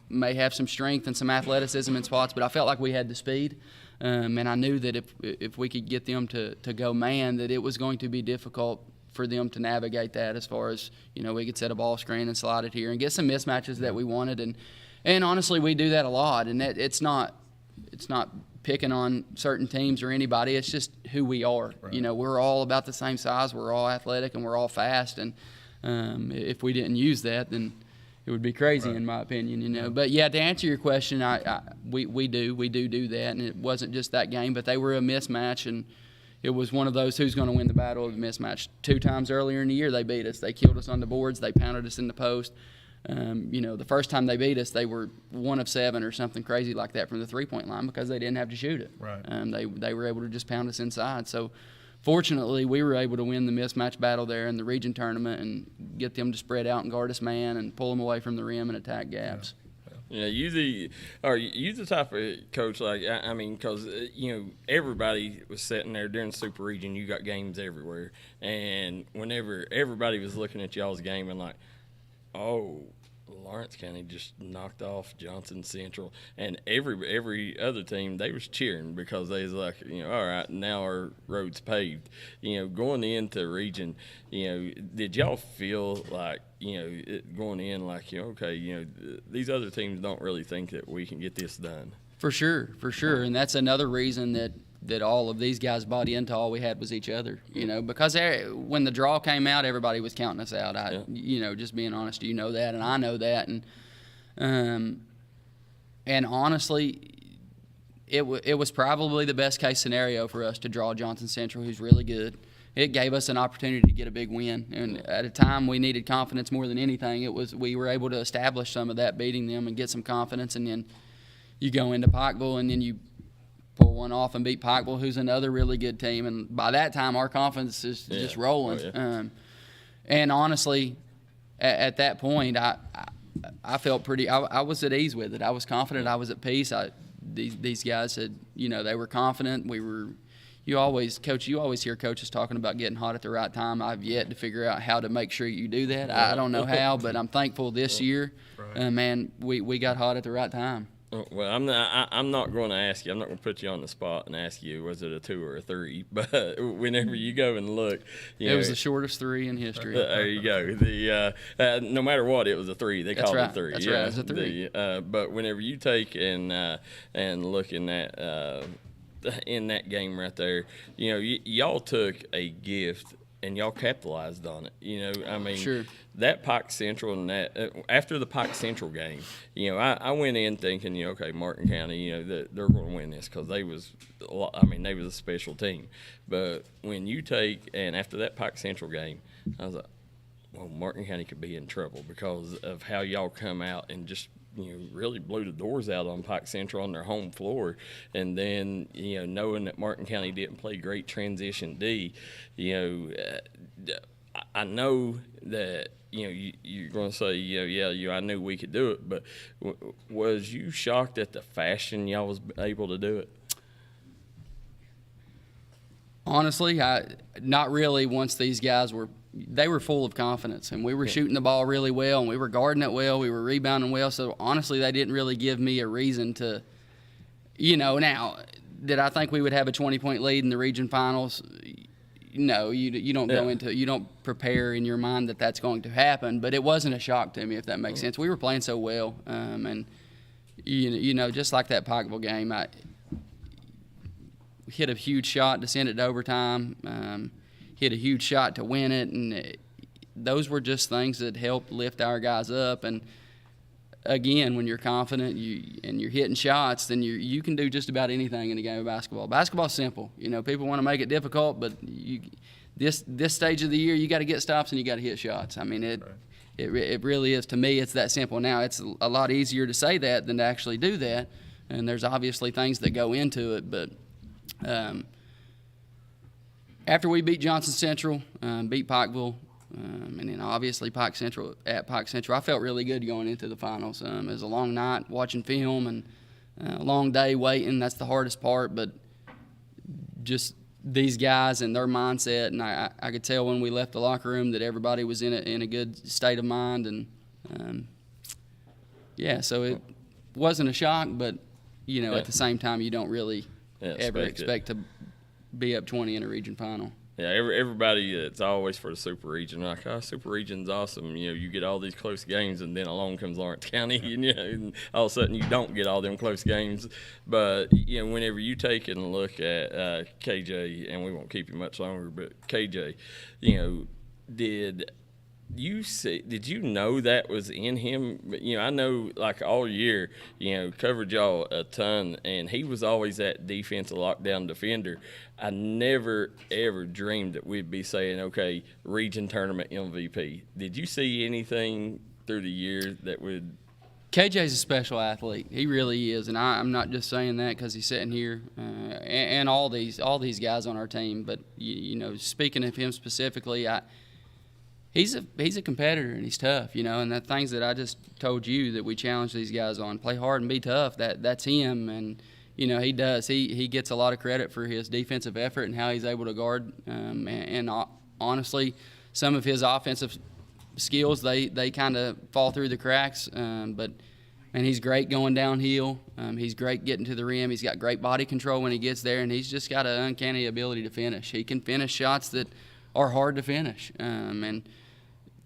may have some strength and some athleticism in spots, but I felt like we had the speed. And I knew that if we could get them to go man, that it was going to be difficult for them to navigate that, as far as, you know, we could set a ball screen and slide it here and get some mismatches that we wanted. And honestly, we do that a lot. And it's not picking on certain teams or anybody. It's just who we are. Right. You know, we're all about the same size. We're all athletic and we're all fast. And if we didn't use that, then it would be crazy, in my opinion, you know. But, yeah, to answer your question, we do that. And it wasn't just that game, but they were a mismatch. And it was one of those, who's going to win the battle of the mismatch. 2 times earlier in the year, they beat us. They killed us on the boards. They pounded us in the post. You know, the first time they beat us, they were 1 of 7 or something crazy like that from the three-point line, because they didn't have to shoot it. Right. They were able to just pound us inside. So, fortunately, we were able to win the mismatch battle there in the region tournament and get them to spread out and guard us man and pull them away from the rim and attack gaps. Yeah, you the type of coach, like, I mean, because, you know, everybody was sitting there during the Super Region. You got games everywhere. And whenever everybody was looking at y'all's game and like, oh, Lawrence County just knocked off Johnson Central, and every other team, they was cheering because they was like, you know, all right, now our road's paved. You know, going into region, you know, did y'all feel like, you know, going in like, you know, okay, you know, these other teams don't really think that we can get this done? For sure, and that's another reason that all of these guys bought into all we had was each other, you know, because when the draw came out, everybody was counting us out. You know, just being honest, you know that, and I know that, and honestly, it was probably the best case scenario for us to draw Johnson Central, who's really good. It gave us an opportunity to get a big win, and at a time we needed confidence more than anything. We were able to establish some of that, beating them, and get some confidence, and then you go into Pikeville, and then you pull one off and beat Pikeville, who's another really good team. And by that time, our confidence is just rolling. Oh, yeah. And honestly, at that point, I felt I was at ease with it. I was confident. I was at peace. These guys had, you know, they were confident. You always hear coaches talking about getting hot at the right time. I've yet to figure out how to make sure you do that. I don't know how, but I'm thankful this year, man, we got hot at the right time. Well, I'm not going to ask you. I'm not going to put you on the spot and ask you, was it a 2 or a 3? But whenever you go and look, it was the shortest 3 in history. There you go. No matter what, it was a 3. They called it a 3. That's right. It was a 3. But whenever you take and look in that game right there, you know, y'all took a gift and y'all capitalized on it. You know, I mean, sure. That Pike Central and that after the Pike Central game, you know, I went in thinking, you know, okay, Martin County, you know, they're going to win this because they was a special team. But when you take and after that Pike Central game, I was like, well, Martin County could be in trouble because of how y'all come out and just, you know, really blew the doors out on Pike Central on their home floor. And then, you know, knowing that Martin County didn't play great transition D, you know, I know that, you know, you're going to say, you know, I knew we could do it. But was you shocked at the fashion y'all was able to do it? Honestly, not really. Once these guys were full of confidence, and we were shooting the ball really well, and we were guarding it well, we were rebounding well. So honestly, they didn't really give me a reason to, you know. Now Did I think we would have a 20-point lead in the region finals? No, you don't go into, you don't prepare in your mind that that's going to happen. But it wasn't a shock to me, if that makes sense. We were playing so well, and just like that Pikeville game, I hit a huge shot to send it to overtime, hit a huge shot to win it, and those were just things that helped lift our guys up. And again, when you're confident and you're hitting shots, then you can do just about anything in a game of basketball. Basketball's simple. People want to make it difficult, but this stage of the year, you got to get stops and you got to hit shots. I mean, it really is. To me, it's that simple. Now, it's a lot easier to say that than to actually do that, and there's obviously things that go into it. But after we beat Johnson Central, beat Pikeville, and then obviously Pike Central, I felt really good going into the finals. It was a long night watching film and a long day waiting. That's the hardest part, but just these guys and their mindset, and I could tell when we left the locker room that everybody was in a good state of mind, and so it wasn't a shock, but at the same time you don't really ever expect to be up 20 in a region final. Yeah, everybody, it's always for the super region. Like, super region's awesome. You get all these close games, and then along comes Lawrence County, and all of a sudden you don't get all them close games. But, whenever you take and look at KJ, and we won't keep you much longer, but KJ, did you know that was in him? But, I know, like, all year, covered y'all a ton, and he was always that defensive lockdown defender. I never, ever dreamed that we'd be saying, okay, region tournament MVP. Did you see anything through the years that would? KJ's a special athlete. He really is, and I'm not just saying that because he's sitting here, and all these guys on our team. But speaking of him specifically, he's a competitor and he's tough. And the things that I just told you that we challenge these guys on, play hard and be tough. That's him, and he does. He gets a lot of credit for his defensive effort and how he's able to guard. And honestly, some of his offensive skills, they kind of fall through the cracks. But he's great going downhill. He's great getting to the rim. He's got great body control when he gets there, and he's just got an uncanny ability to finish. He can finish shots that are hard to finish. And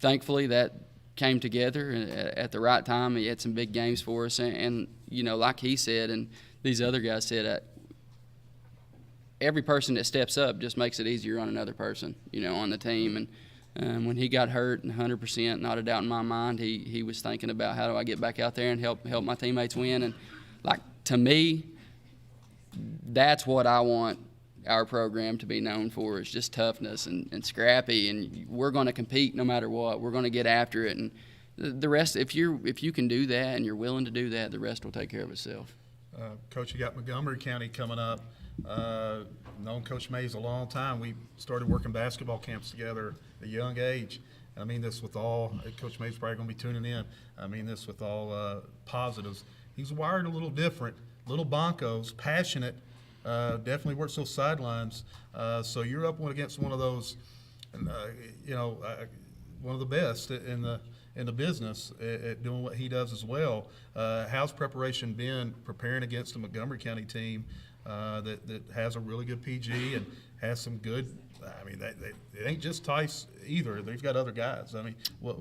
thankfully that came together at the right time. He had some big games for us. And like he said, and these other guys said, every person that steps up just makes it easier on another person, on the team. And when he got hurt, 100%, not a doubt in my mind, he was thinking about how do I get back out there and help my teammates win. And, to me, that's what I want our program to be known for, is just toughness and scrappy. And we're going to compete no matter what. We're going to get after it. And the rest, if you can do that and you're willing to do that, the rest will take care of itself. Coach, you got Montgomery County coming up. Known Coach Mays a long time. We started working basketball camps together at a young age. I mean this with all, Coach Mays probably going to be tuning in. I mean this with all positives. He's wired a little different, little bonkos, passionate, definitely works those sidelines. So you're up against one of those, one of the best in the business at doing what he does as well. How's preparation been preparing against the Montgomery County team that has a really good PG and has some good? I mean, it ain't just Tice either. They've got other guys. I mean,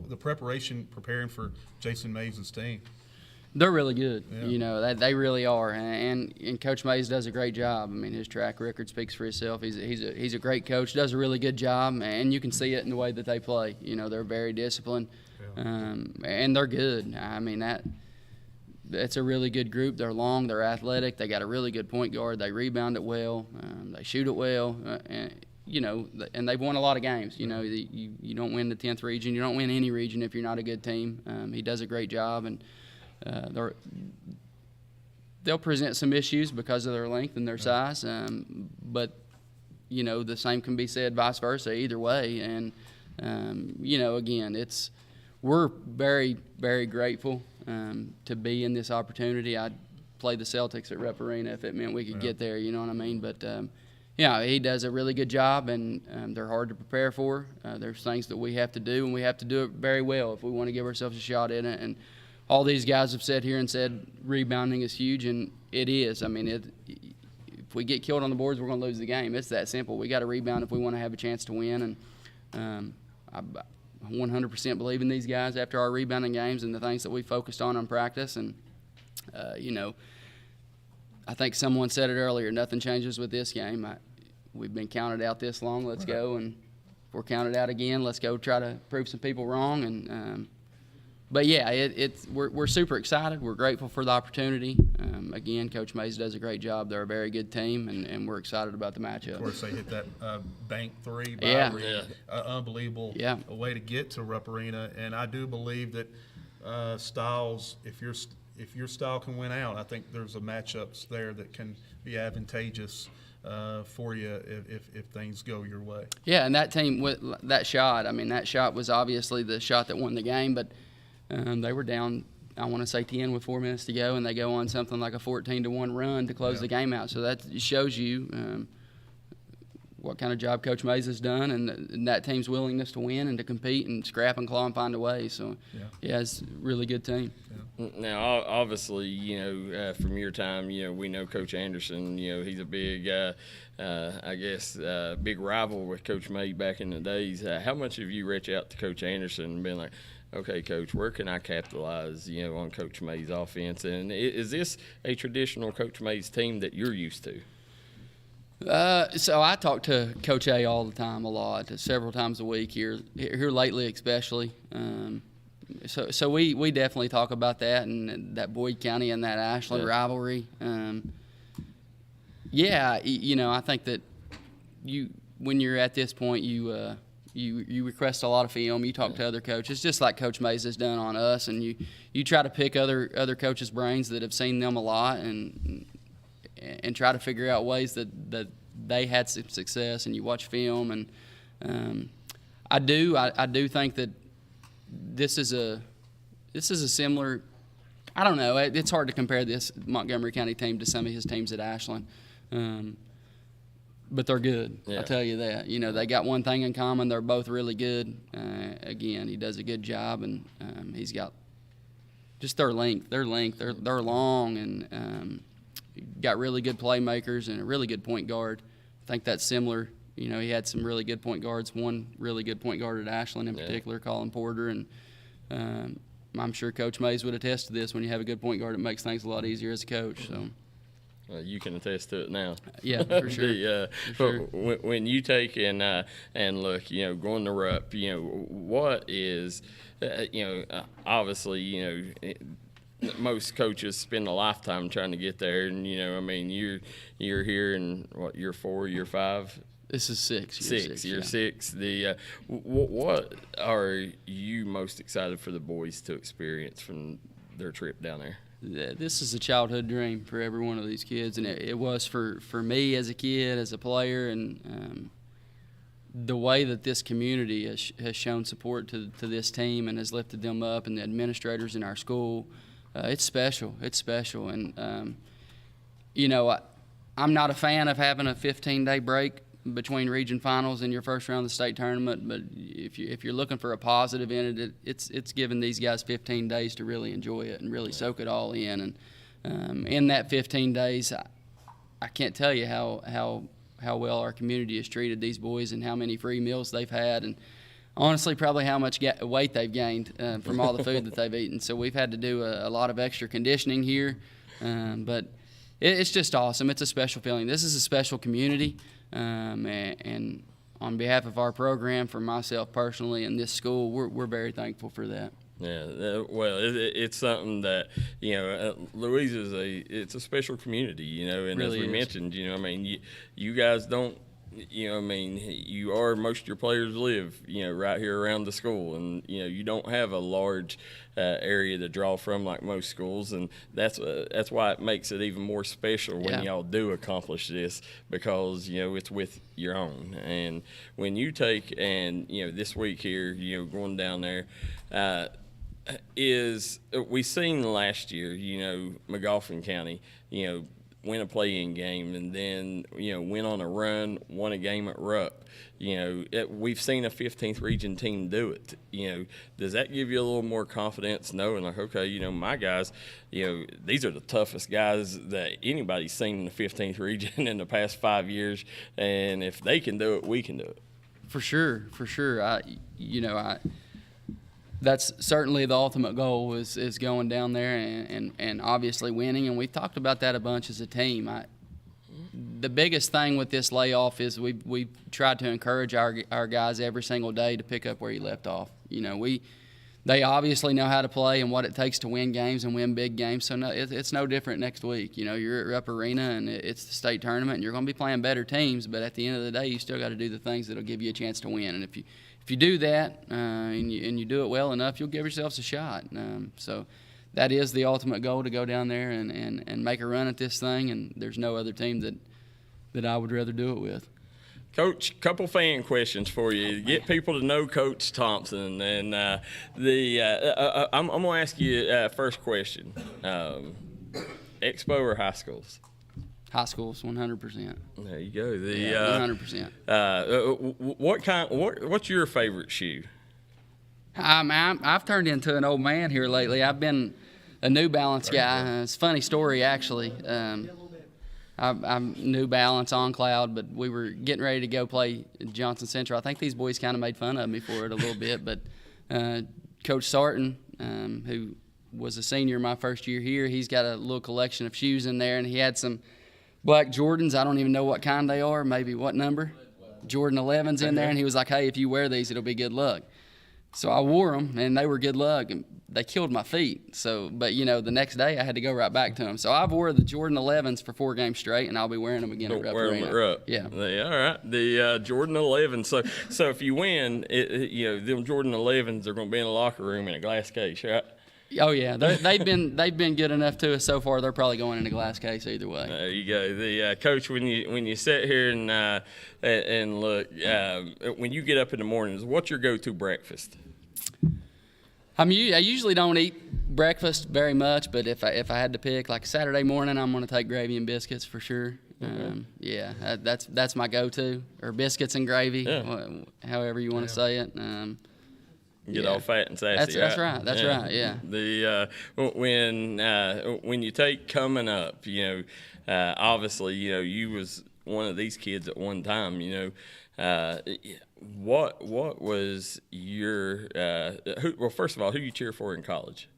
the preparation preparing for Jason Mays' team. They're really good. Yeah. They really are, and Coach Mays does a great job. I mean, his track record speaks for itself. He's a great coach, does a really good job, and you can see it in the way that they play. They're very disciplined, and they're good. I mean, that's a really good group. They're long, they're athletic, they got a really good point guard, they rebound it well, they shoot it well, and they've won a lot of games. You don't win the 10th region, you don't win any region if you're not a good team. He does a great job, and they'll present some issues because of their length and their size, but the same can be said vice versa either way. And again, we're very, very grateful to be in this opportunity. I'd play the Celtics at Rep Arena if it meant we could get there, you know what I mean? But he does a really good job, and they're hard to prepare for. There's things that we have to do, and we have to do it very well if we want to give ourselves a shot in it. And all these guys have sat here and said rebounding is huge, and it is. I mean, if we get killed on the boards, we're going to lose the game. It's that simple. We got to rebound if we want to have a chance to win. And I 100% believe in these guys after our rebounding games and the things that we focused on practice. And, I think someone said it earlier, nothing changes with this game. We've been counted out this long. Let's go. And if we're counted out again, let's go try to prove some people wrong. And but yeah, we're super excited. We're grateful for the opportunity. Again, Coach Mays does a great job. They're a very good team, and we're excited about the matchup. Of course, they hit that bank three. Unbelievable way to get to Rupp Arena. And I do believe that styles, if your style can win out, I think there's a matchups there that can be advantageous for you if things go your way. Yeah, and that team, that shot was obviously the shot that won the game, but they were down, I want to say 10 with 4 minutes to go, and they go on something like a 14-1 run to close the game out. So that shows you what kind of job Coach Mays has done, and that team's willingness to win and to compete and scrap and claw and find a way. So, yeah, it's a really good team. Yeah. Now, obviously, from your time, we know Coach Anderson. He's a big, big rival with Coach May back in the days. How much have you reached out to Coach Anderson and been like, okay, Coach, where can I capitalize, on Coach May's offense? And is this a traditional Coach May's team that you're used to? So I talk to Coach A all the time, a lot, several times a week here lately especially. So we definitely talk about that and that Boyd County and that Ashland rivalry. I think that when you're at this point, you request a lot of film. You talk to other coaches, just like Coach Mays has done on us, and you try to pick other coaches' brains that have seen them a lot and try to figure out ways that they had some success. And you watch film, and I do think that this is a similar. I don't know. It's hard to compare this Montgomery County team to some of his teams at Ashland. But they're good. Yeah. I'll tell you that. They got one thing in common. They're both really good. Again, he does a good job, and he's got just their length. They're long, and got really good playmakers and a really good point guard. I think that's similar. He had some really good point guards. One really good point guard at Ashland in particular, Colin Porter, and I'm sure Coach Mays would attest to this. When you have a good point guard, it makes things a lot easier as a coach. So. You can attest to it now. Yeah, for sure. When you take and look, going to Rupp, what is, obviously, most coaches spend a lifetime trying to get there, and you're here in year 4, year 5. This is 6. Year 6. What are you most excited for the boys to experience from their trip down there? This is a childhood dream for every one of these kids, and it was for me as a kid, as a player, and the way that this community has shown support to this team and has lifted them up, and the administrators in our school, it's special. It's special, and I'm not a fan of having a 15-day break between region finals and your first round of the state tournament, but if you're looking for a positive in it, it's given these guys 15 days to really enjoy it and really soak it all in. And in that 15 days, I can't tell you how well our community has treated these boys and how many free meals they've had, and honestly probably how much weight they've gained from all the food that they've eaten. So we've had to do a lot of extra conditioning here, but it's just awesome. It's a special feeling. This is a special community. And on behalf of our program, for myself personally, and this school, we're very thankful for that. Yeah, well, it's something that Louisa it's a special community, and really as we mentioned, you guys don't. Most of your players live, right here around the school, and you don't have a large area to draw from like most schools, and that's why it makes it even more special when y'all do accomplish this, because it's with your own. And when you take and this week here, going down there, we seen last year, McGoffin County, win a play-in game, and then, went on a run, won a game at Rupp. We've seen a 15th region team do it. Does that give you a little more confidence knowing, like, okay, my guys, these are the toughest guys that anybody's seen in the 15th region in the past 5 years, and if they can do it, we can do it. For sure. That's certainly the ultimate goal is going down there and obviously winning, and we've talked about that a bunch as a team. The biggest thing with this layoff is we've tried to encourage our guys every single day to pick up where you left off. They obviously know how to play and what it takes to win games and win big games, so it's no different next week. You're at Rupp Arena and it's the state tournament, and you're going to be playing better teams, but at the end of the day, you still got to do the things that'll give you a chance to win. And if you do that and you do it well enough, you'll give yourselves a shot. So that is the ultimate goal, to go down there and make a run at this thing, and there's no other team that I would rather do it with. Coach, couple fan questions for you. Get people to know Coach Thompson, and I'm going to ask you first question: Expo or high schools? High schools, 100%. There you go. 100%. What's your favorite shoe? I've turned into an old man here lately. I've been a New Balance guy. It's a funny story, actually. I'm New Balance on Cloud, but we were getting ready to go play Johnson Central. I think these boys kind of made fun of me for it a little bit, but Coach Sarton, who was a senior my first year here, he's got a little collection of shoes in there, and he had some black Jordans. I don't even know what kind they are, maybe what number? Jordan 11s in there, and he was like, hey, if you wear these, it'll be good luck. So I wore them, and they were good luck, and they killed my feet. But the next day I had to go right back to them. So I've wore the Jordan 11s for 4 games straight, and I'll be wearing them again at Rupp Arena. Yeah. All right. The Jordan 11s. So if you win, them Jordan 11s are going to be in the locker room in a glass case, right? Oh yeah, they've been good enough to us so far. They're probably going in a glass case either way. There you go. The coach, when you sit here and look, when you get up in the mornings, what's your go-to breakfast? I usually don't eat breakfast very much, but if I had to pick, like Saturday morning, I'm going to take gravy and biscuits for sure. That's my go-to, or biscuits and gravy, however you want to say it. Get all fat and sassy. That's right. That's right. Yeah. When you take coming up, obviously, you was one of these kids at one time. What was your first of all, who you cheer for in college?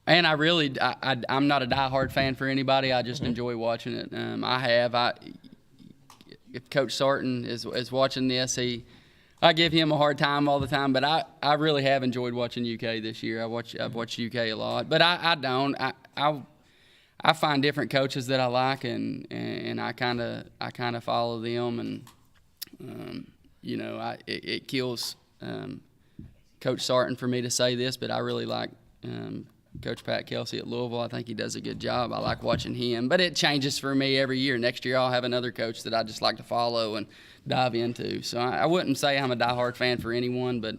And I'm not a diehard fan for anybody. I just enjoy watching it. If Coach Sarton is watching this, I give him a hard time all the time, but I really have enjoyed watching UK this year. I've watched UK a lot, but I find different coaches that I like, and I kind of follow them, and it kills Coach Sarton for me to say this, but I really like Coach Pat Kelsey at Louisville. I think he does a good job. I like watching him, but it changes for me every year. Next year I'll have another coach that I just like to follow and dive into. So I wouldn't say I'm a diehard fan for anyone, but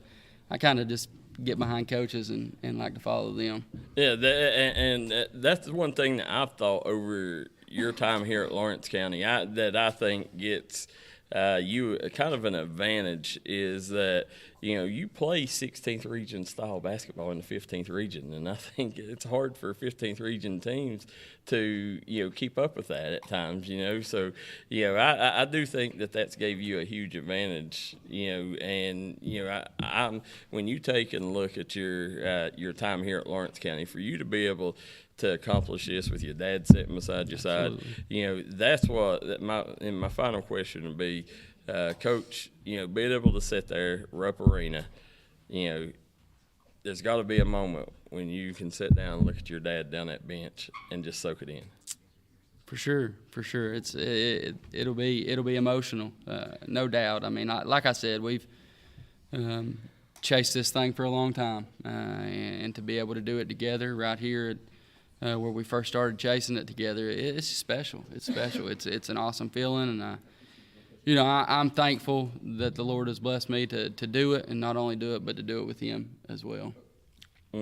I kind of just get behind coaches and like to follow them. Yeah, and that's one thing that I've thought over your time here at Lawrence County that I think gets you kind of an advantage is that you play 16th region style basketball in the 15th region, and I think it's hard for 15th region teams to keep up with that at times. So I do think that's gave you a huge advantage. And I'm when you take and look at your time here at Lawrence County, for you to be able to accomplish this with your dad sitting beside your side, that's what my final question would be, Coach. Being able to sit there, Rupp Arena, there's got to be a moment when you can sit down and look at your dad down that bench and just soak it in. For sure. It'll be emotional, no doubt. I mean, like I said, we've chased this thing for a long time, and to be able to do it together right here at where we first started chasing it together, it's special. It's special. It's an awesome feeling, and I'm thankful that the Lord has blessed me to do it, and not only do it, but to do it with Him as well.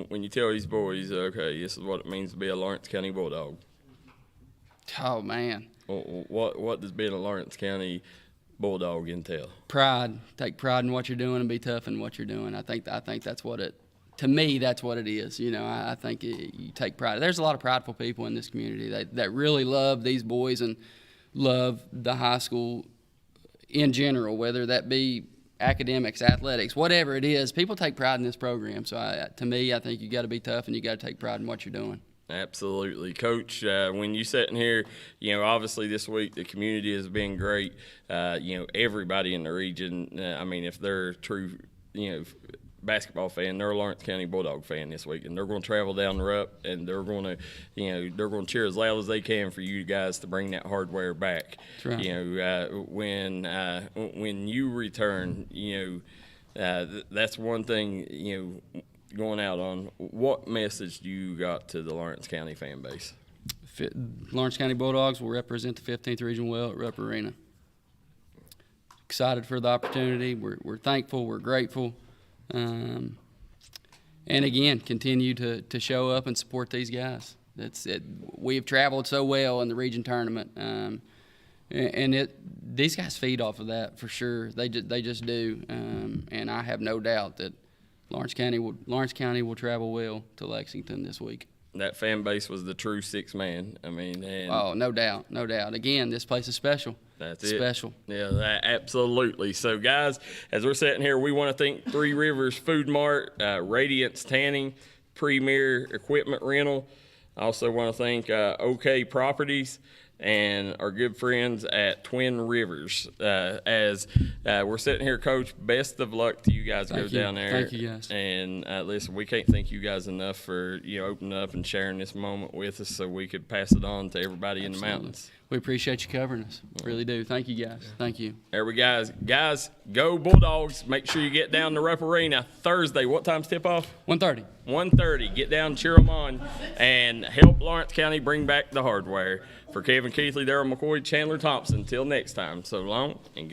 When you tell these boys, okay, this is what it means to be a Lawrence County Bulldog, Oh man, What does being a Lawrence County Bulldog entail? pride. Take pride in what you're doing and be tough in what you're doing. I think that's what it. To me, that's what it is. You know, I think you take pride. There's a lot of prideful people in this community that really love these boys and love the high school in general, whether that be academics, athletics, whatever it is. People take pride in this program. So to me, I think you got to be tough and you got to take pride in what you're doing. Absolutely. Coach, when you sitting here, you know, obviously this week the community has been great. You know, everybody in the region, I mean, if they're a true, you know, basketball fan, they're a Lawrence County Bulldog fan this week, and they're going to travel down the RUP, and they're going to, you know, they're going to cheer as loud as they can for you guys to bring that hardware back. That's right. You know, when you return, you know, that's one thing, you know, going out on. What message do you got to the Lawrence County fan base? Lawrence County Bulldogs will represent the 15th Region well at Rupp Arena. Excited for the opportunity. We're thankful. We're grateful. And again, continue to show up and support these guys. That's it. We've traveled so well in the region tournament, and these guys feed off of that for sure. They just do, and I have no doubt that Lawrence County will travel well to Lexington this week. That fan base was the true six man. I mean, and Oh, no doubt. Again, this place is special. That's it. Special. Yeah, absolutely. So, guys, as we're sitting here, we want to thank Three Rivers Food Mart, Radiance Tanning, Premier Equipment Rental. I also want to thank OK Properties and our good friends at Twin Rivers. As we're sitting here, Coach, best of luck to you guys. Thank Go you. down there. Thank you, guys. And listen, we can't thank you guys enough for opening up and sharing this moment with us, so we could pass it on to everybody in the mountains. We appreciate you covering us. Really do. Thank you, guys. Thank you. There we go. Guys, go Bulldogs. Make sure you get down to Rupp Arena Thursday. What time's tip-off? 1:30. 1:30. Get down, cheer them on, and help Lawrence County bring back the hardware. For Kevin Keathley, Darryl, McCoy, Chandler Thompson, until next time, so long and good.